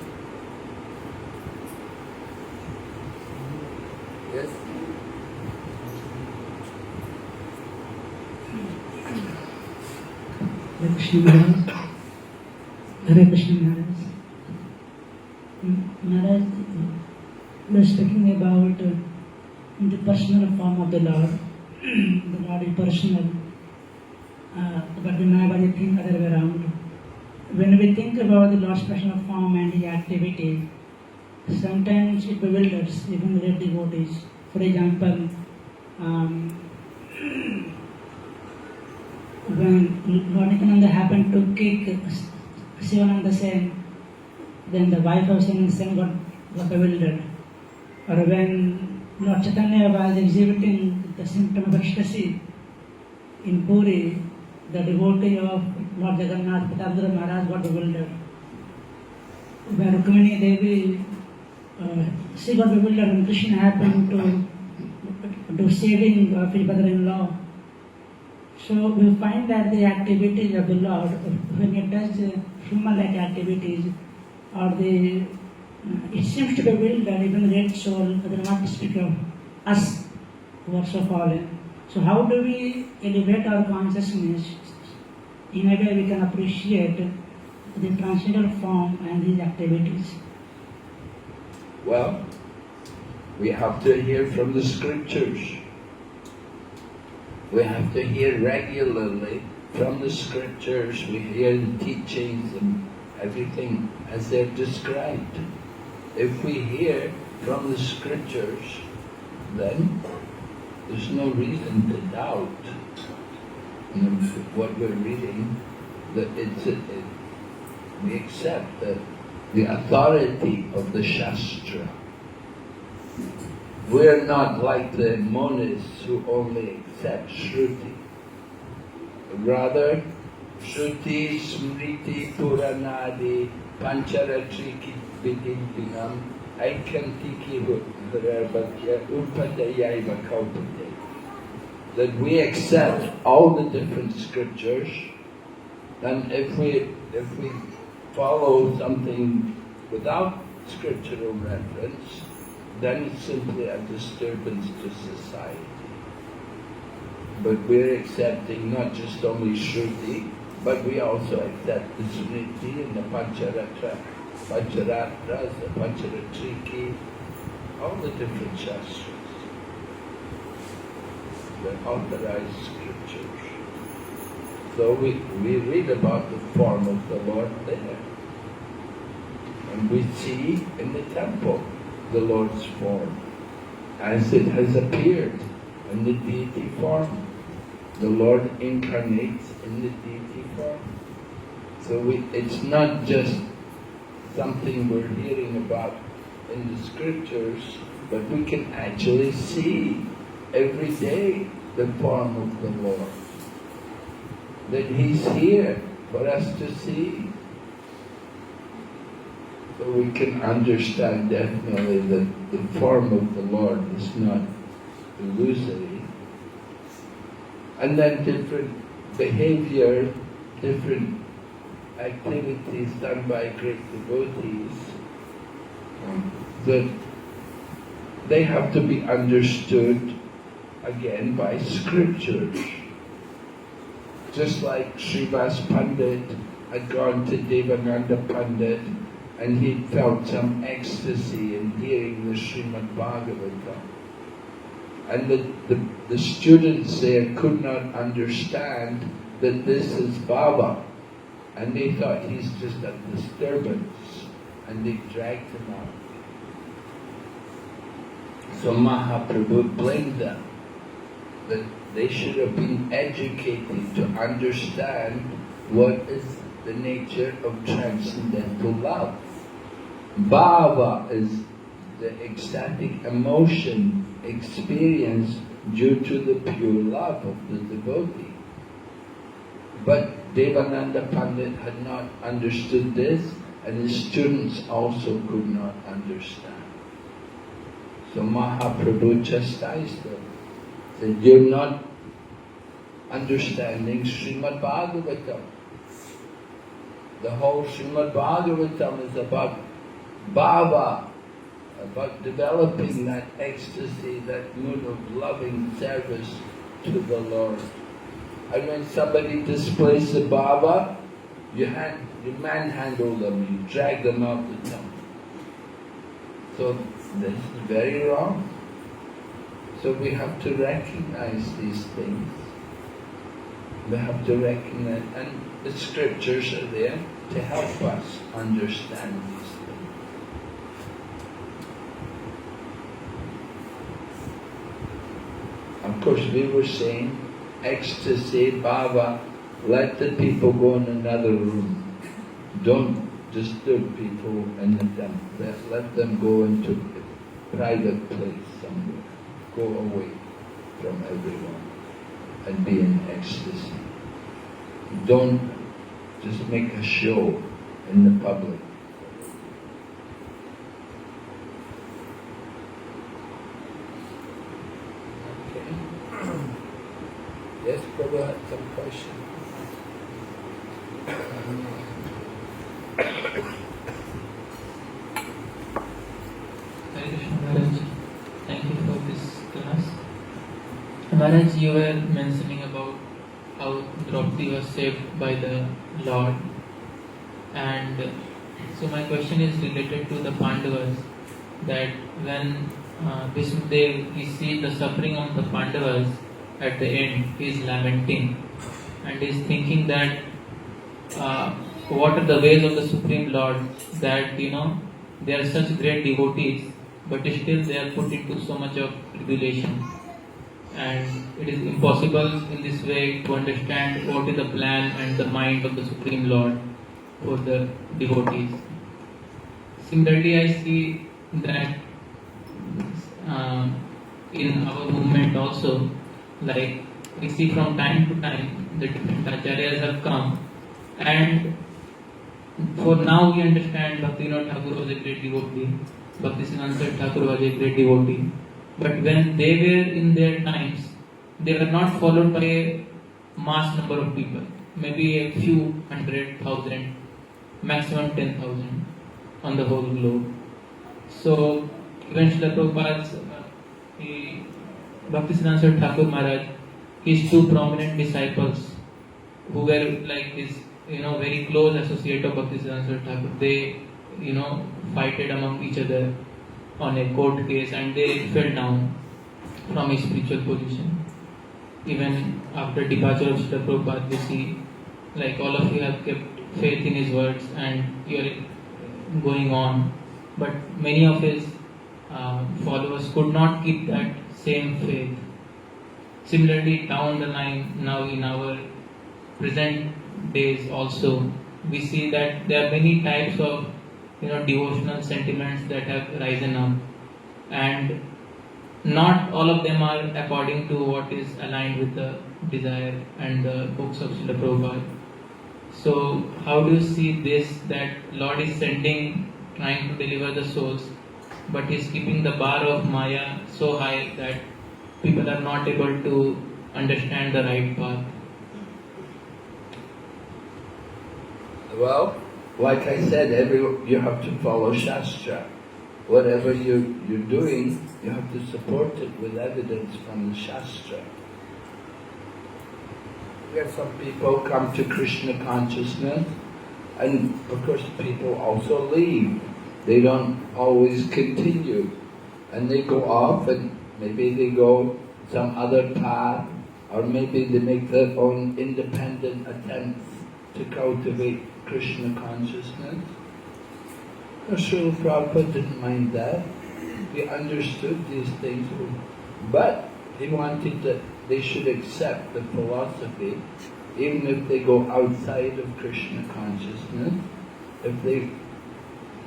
Yes? Hare Krishna Maharaj. Hare Krishna Maharaj. Maharaj, we are speaking about the personal form of the Lord. The Lord is personal, but we never think other way around. When we think about the Lord's personal form and His activity, sometimes it bewilders even great devotees. For example, when Lord Nityananda happened to kick Sivananda Sen, then the wife of Sivananda Sen got bewildered. Or when Lord Chaitanya was exhibiting the symptom of ecstasy in Puri, the devotee of Lord Jagannath, Pattabhadra Maharaj, got bewildered. When Rukmini Devi, she got bewildered when Krishna happened to saving his brother-in-law. So we find that the activities of the Lord, when He does human-like activities, or it seems to be will that even the great soul does not speak of us who are so fallen. So how do we elevate our consciousness in a way we can appreciate the transcendental form and these activities? Well, we have to hear from the scriptures. We have to hear regularly from the scriptures. We hear the teachings and everything as they're described. If we hear from the scriptures, then there's no reason to doubt what we're reading. That we accept the authority of the Shastra. We're not like the monists who only accept Shruti. Rather, Shruti, Smriti, Puranadi, Pancharatriki Vidintinam, Aikantiki Hurabhakya, Upadayaiva Kaupade. That we accept all the different scriptures, and if we follow something without scriptural reference, then it's simply a disturbance to society. But we're accepting not just only Shruti, but we also accept the Smriti and the Pancharatras, the Pancharatriki, all the different Shastras, the authorized scriptures. So we read about the form of the Lord there. And we see in the temple the Lord's form as it has appeared in the deity form. The Lord incarnates in the deity form. So it's not just something we're hearing about in the scriptures, but we can actually see every day the form of the Lord. That He's here for us to see. So we can understand definitely that the form of the Lord is not illusory. And then different behavior, different activities done by great devotees, that they have to be understood again by scriptures. Just like Srivas Pandit had gone to Devananda Pandit and he felt some ecstasy in hearing the Srimad Bhagavatam. And the students there could not understand that this is Baba. And they thought he's just a disturbance. And they dragged him out. So Mahaprabhu blamed them. That they should have been educated to understand what is the nature of transcendental love. Bhava is the ecstatic emotion experienced due to the pure love of the devotee. But Devananda Pandit had not understood this, and his students also could not understand. So Mahaprabhu chastised them. Said, you're not understanding Srimad Bhagavatam. The whole Srimad Bhagavatam is about bhava, about developing that ecstasy, that mood of loving service to the Lord. And when somebody displays the Baba, you manhandle them, you drag them out the temple. So this is very wrong. So we have to recognize these things. We have to recognize, and the scriptures are there to help us understand these things. Of course, we were saying, ecstasy, bhava, let the people go in another room. Don't disturb people in the temple. Let them go into a private place somewhere. Go away from everyone and be in ecstasy. Don't just make a show in the public. Okay. Yes, Prabhu had some question. Hare Krishna Maharaj, thank you for this class. Maharaj, you were mentioning about how Draupadi was saved by the Lord, and so my question is related to the Pandavas, that when Vishnudev, he sees the suffering of the Pandavas at the end, he is lamenting and is thinking that what are the ways of the Supreme Lord, that they are such great devotees, but still they are put into so much of tribulation, and it is impossible in this way to understand what is the plan and the mind of the Supreme Lord for the devotees. Similarly, I see that in our movement also, like we see from time to time the different acharyas have come, and for now we understand Bhaktivinoda Thakur was a great devotee, Bhaktisiddhanta Thakur was a great devotee, but when they were in their times, they were not followed by a mass number of people, maybe a few 100,000, maximum 10,000 on the whole globe. So even Srila Prabhupada's Bhaktisiddhanta Thakur Maharaj, his two prominent disciples who were like his very close associate of Bhaktisiddhanta Thakur, they fighted among each other on a court case, and they fell down from a spiritual position. Even after departure of Srila Prabhupada, we see like all of you have kept faith in his words and you are going on, but many of his followers could not keep that same faith. Similarly, down the line, now in our present days also, we see that there are many types of devotional sentiments that have risen up, and not all of them are according to what is aligned with the desire and the books of Srila Prabhupada. So how do you see this, that Lord is sending, trying to deliver the souls, but is keeping the bar of Maya so high that people are not able to understand the right path? Well, like I said, you have to follow Shastra. Whatever you're doing, you have to support it with evidence from the Shastra. Where some people come to Krishna consciousness, and of course people also leave. They don't always continue, and they go off, and maybe they go some other path, or maybe they make their own independent attempts to cultivate Krishna consciousness. Srila Prabhupada didn't mind that. He understood these things, but he wanted that they should accept the philosophy, even if they go outside of Krishna consciousness. If they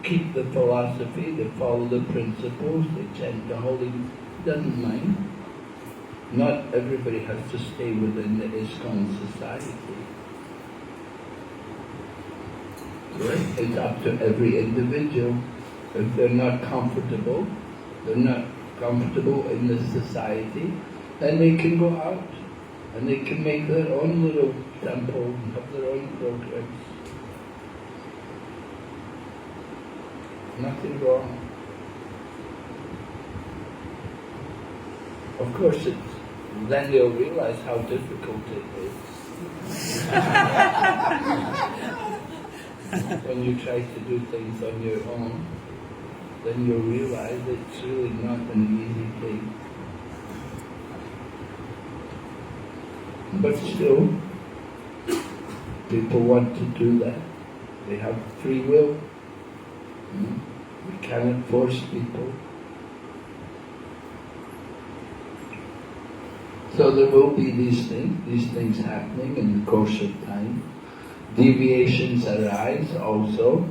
keep the philosophy, they follow the principles, they chant the holy, he doesn't mind. Not everybody has to stay within the ISKCON society. It's up to every individual. If they're not comfortable in the society, then they can go out and they can make their own little temple and have their own programs. Nothing wrong. Of course, then you'll realize how difficult it is. When you try to do things on your own, then you'll realize it's really not an easy thing. But still, people want to do that. They have free will. We cannot force people. So there will be these things happening in the course of time. Deviations arise also,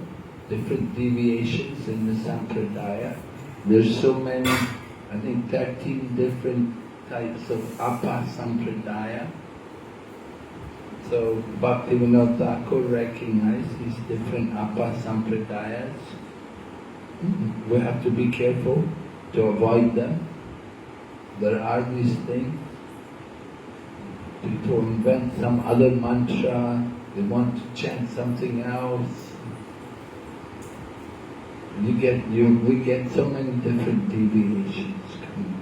different deviations in the sampradaya. There's so many, I think 13 different types of apa sampradaya. So B.V.V. Thakur recognized these different apa sampradayas. We have to be careful to avoid them. There are these things. People invent some other mantra, they want to chant something else. We get so many different deviations coming.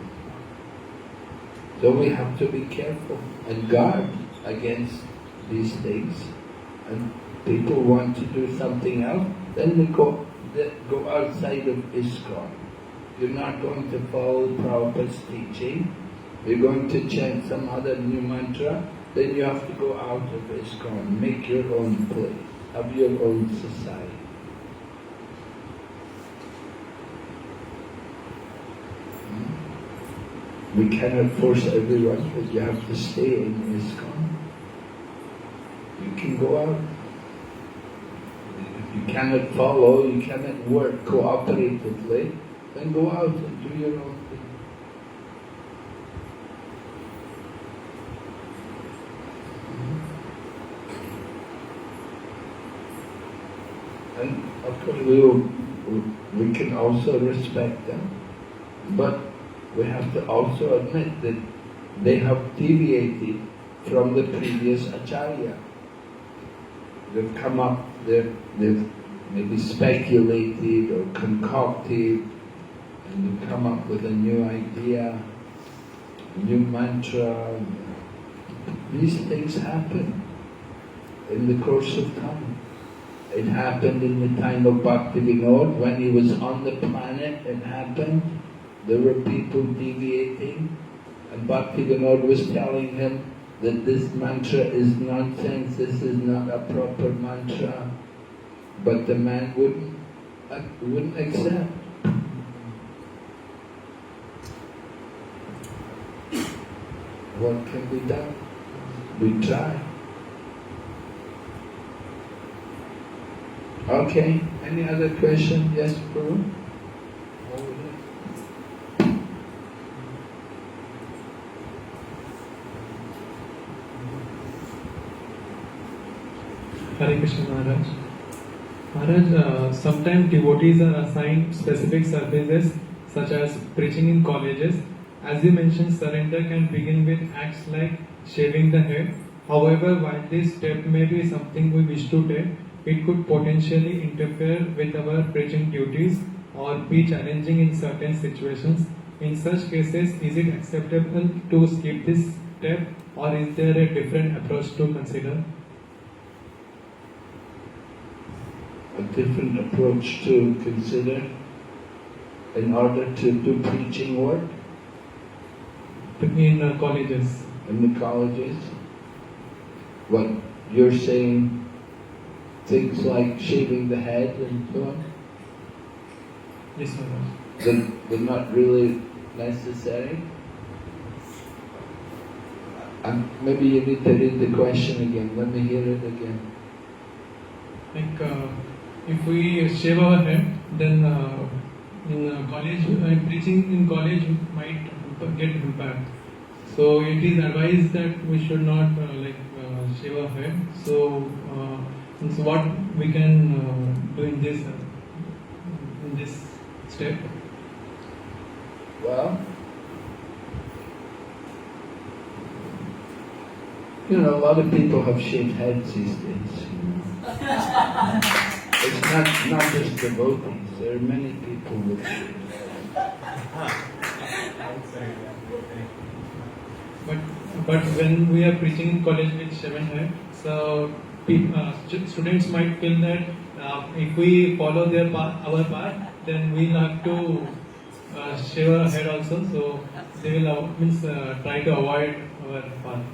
So we have to be careful and guard against these things. And people want to do something else, then they go outside of ISKCON. You're not going to follow Prabhupada's teaching. You're going to chant some other new mantra, then you have to go out of ISKCON, make your own place, have your own society. We cannot force everyone, but you have to stay in ISKCON. You can go out. If you cannot follow, you cannot work cooperatively, then go out and do your own thing. And of course we can also respect them, but we have to also admit that they have deviated from the previous acharya. They've come up, they've maybe speculated or concocted, and they've come up with a new idea, a new mantra. These things happen in the course of time. It happened in the time of Bhakti-Vinod, when he was on the planet, it happened. There were people deviating, and Bhakti-Vinod was telling him that this mantra is nonsense, this is not a proper mantra. But the man wouldn't accept. What can be done? We try. Okay, any other question? Yes, Prabhu? Hare Krishna Maharaj. Maharaj, sometimes devotees are assigned specific services such as preaching in colleges. As you mentioned, surrender can begin with acts like shaving the head. However, while this step may be something we wish to take, it could potentially interfere with our preaching duties or be challenging in certain situations. In such cases, is it acceptable to skip this step, or is there a different approach to consider? A different approach to consider in order to do preaching work? In colleges. In the colleges? What, you're saying things like shaving the head and so on? Yes, Maharaj. They're not really necessary? And maybe you need to read the question again. Let me hear it again. Like, if we shave our head, then in college, preaching in college might get impact. So it is advised that we should not shave our head. So what we can do in this step? Well, a lot of people have shaved heads these days. It's not just devotees, there are many people with shaved heads. But But when we are preaching in college with shaven head, so students might feel that if we follow their path, our path, then we'll have to shave our head also. So they will try to avoid our path.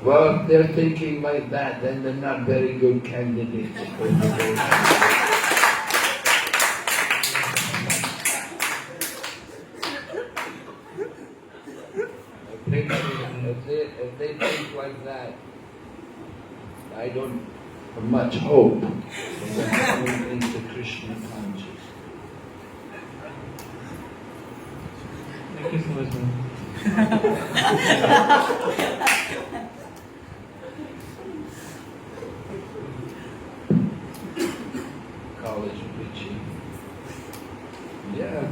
Well, if they're thinking like that, then they're not very good candidates for devotion. If they think like that, I don't have much hope of them coming into Krishna consciousness. Thank you so much, ma'am. College preaching. Yeah,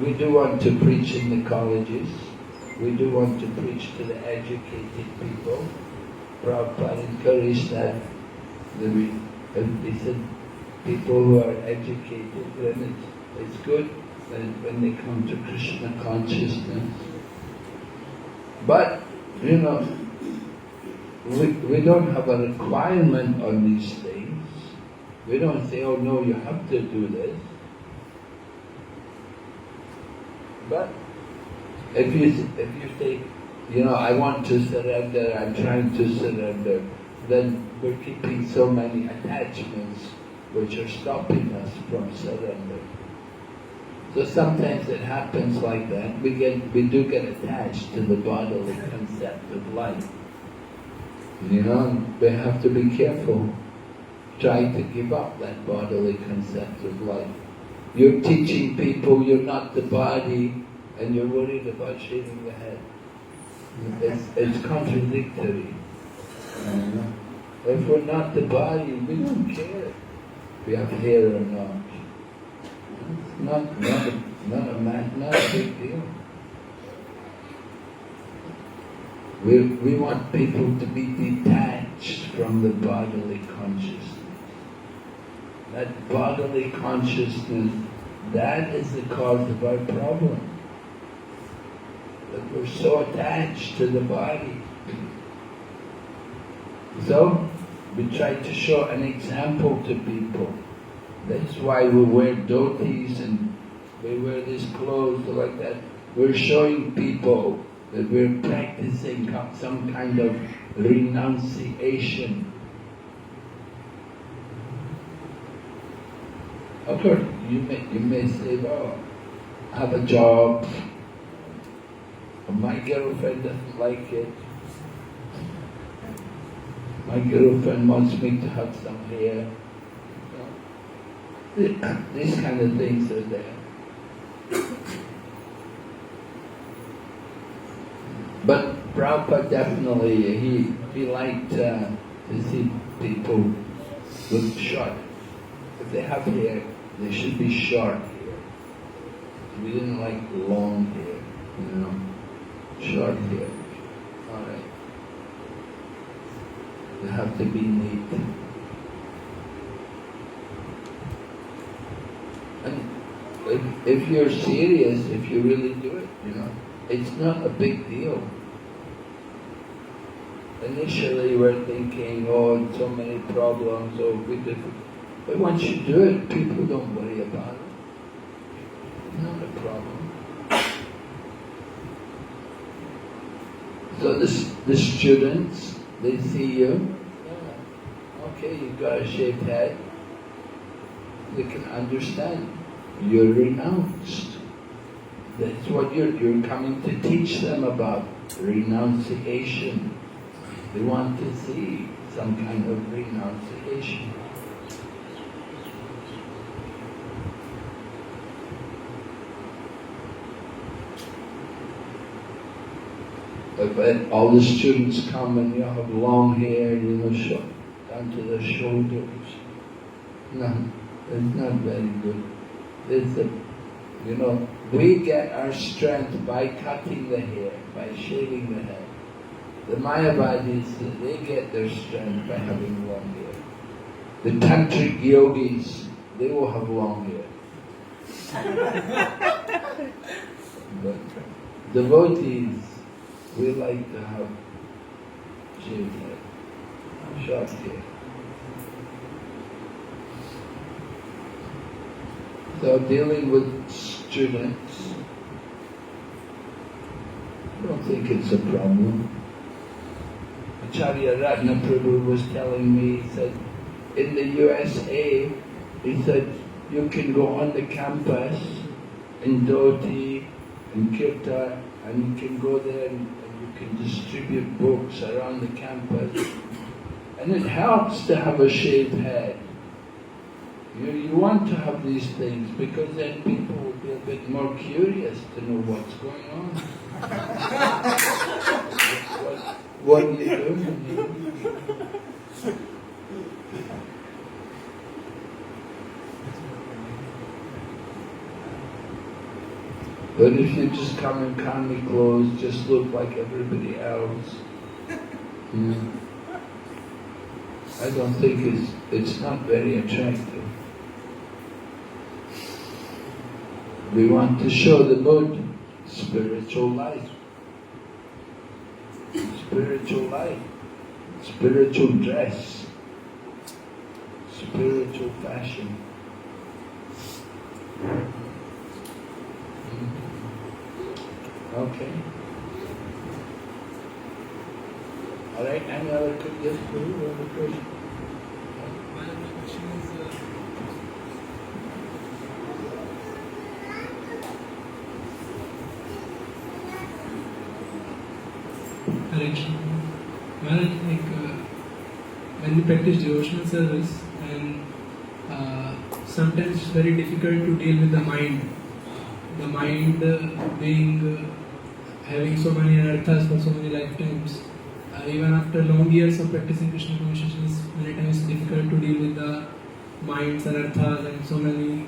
we do want to preach in the colleges. We do want to preach to the educated people. Prabhupada encouraged that. He said people who are educated, then it's good when they come to Krishna consciousness. But, you know, we don't have a requirement on these things. We don't say, oh no, you have to do this. But if you say, you know, I want to surrender, I'm trying to surrender, then we're keeping so many attachments which are stopping us from surrender. So sometimes it happens like that. We do get attached to the bodily concept of life. You know, we have to be careful. Try to give up that bodily concept of life. You're teaching people you're not the body, and you're worried about shaving the head. It's contradictory. If we're not the body, we don't care if we have hair or not. It's not a big deal. We want people to be detached from the bodily consciousness. That bodily consciousness, that is the cause of our problem. That we're so attached to the body. So, we try to show an example to people. That's why we wear dhotis and we wear these clothes like that. We're showing people that we're practicing some kind of renunciation. Of course, you may say, well, I have a job, my girlfriend doesn't like it, my girlfriend wants me to have some hair. These kind of things are there. But Prabhupada definitely, he liked to see people with short. If they have hair, they should be short hair. We didn't like long hair, you know, short hair. All right. They have to be neat. And if you're serious, if you really do it, you know, it's not a big deal. Initially we're thinking, oh, so many problems, oh, difficult. But once you do it, people don't worry about it. It's not a problem. So the students, they see you, yeah, okay, you got a shaved head. They can understand. You're renounced. That's what you're coming to teach them about, renunciation. They want to see some kind of renunciation. But all the students come and you have long hair, you know, short, down to the shoulders. No, it's not very good. It's you know, we get our strength by cutting the hair, by shaving the head. The Mayavadis, they get their strength by having long hair. The Tantric yogis, they will have long hair. But devotees, we like to have shaved head, short hair. So dealing with students, I don't think it's a problem. Acharya Ratna Prabhu was telling me, he said, in the USA, he said, you can go on the campus in dhoti and kirta, and you can go there and you can distribute books around the campus. And it helps to have a shaved head. You want to have these things because then people will be a bit more curious to know what's going on. What are you doing? But if you just come in kami clothes, just look like everybody else, I don't think it's not very attractive. We want to show the mood, spiritual life, spiritual dress, spiritual fashion. Okay. All right, any other yes, please, other question? My other question is, when we practice devotional service, and sometimes it's very difficult to deal with the mind. The mind having so many anarthas for so many lifetimes. Even after long years of practicing Krishna consciousness, many times it's difficult to deal with the mind's anarthas and so many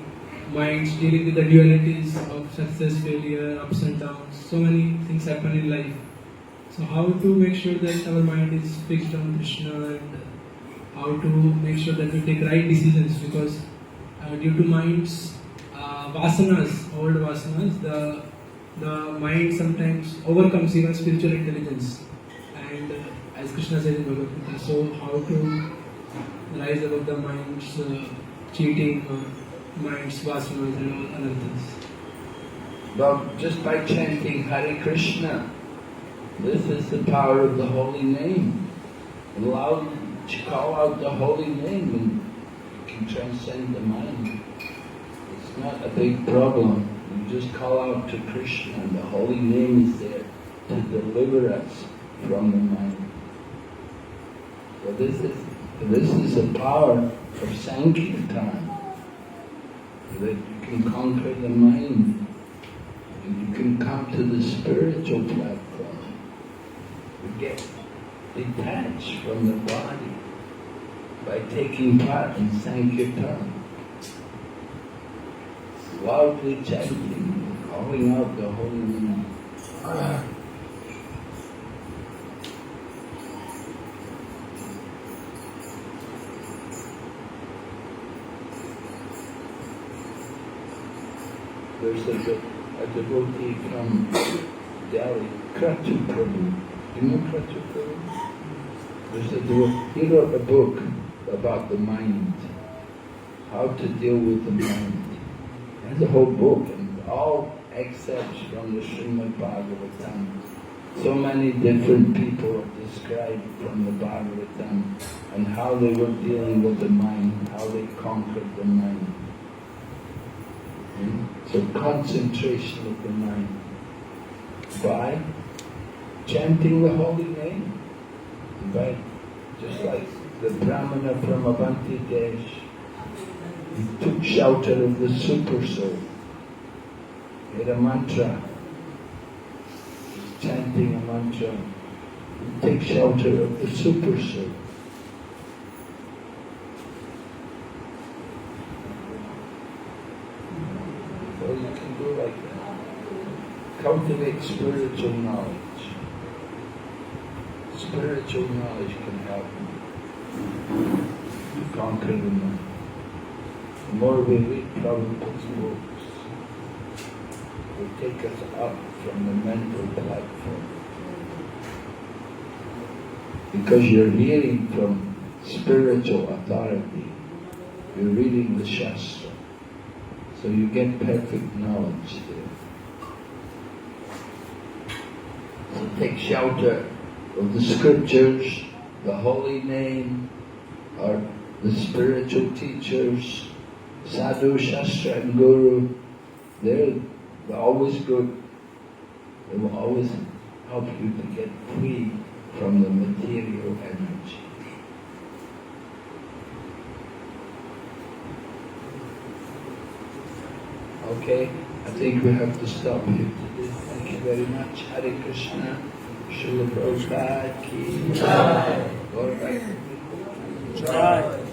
minds dealing with the dualities of success, failure, ups and downs. So many things happen in life. So how to make sure that our mind is fixed on Krishna, and how to make sure that we take right decisions, because due to mind's vasanas, old vasanas, the mind sometimes overcomes even spiritual intelligence. And as Krishna said in Bhagavad Gita, so how to rise above the mind's cheating, mind's vasanas and all other things. Well, just by chanting Hare Krishna, this is the power of the holy name. Allow to call out the holy name and you can transcend the mind. It's not a big problem. You just call out to Krishna and the holy name is there to deliver us from the mind. So this is the power of Sankirtan, that you can conquer the mind and you can come to the spiritual platform. You get detached from the body by taking part in Sankirtan, loudly chanting, calling out the holy name. There's a devotee from Delhi, Kratu Prabhu. You know Kratu Prabhu? There's a devotee, he wrote a book about the mind, how to deal with the mind. There's a whole book and all excerpts from the Srimad Bhagavatam. So many different people are described from the Bhagavatam and how they were dealing with the mind, how they conquered the mind. So concentration of the mind by chanting the holy name, by just like the Brahmana from Avanti Desh, he took shelter of the super soul. He had a mantra, chanting a mantra, he take shelter of the super soul. So you can do like that. Cultivate spiritual knowledge. Spiritual knowledge can help you conquer the mind. The more we read Prabhupada's books, will take us up from the mental platform. Because you're hearing from spiritual authority, you're reading the Shastra, so you get perfect knowledge there. So take shelter of the scriptures, the holy name, or the spiritual teachers, Sadhu, Shastra and Guru. They're always good. They will always help you to get free from the material energy. Okay, I think we have to stop here today. Thank you very much. Hare Krishna. Srila Prabhupada ki Jai. Gaur Bhakti. Jai.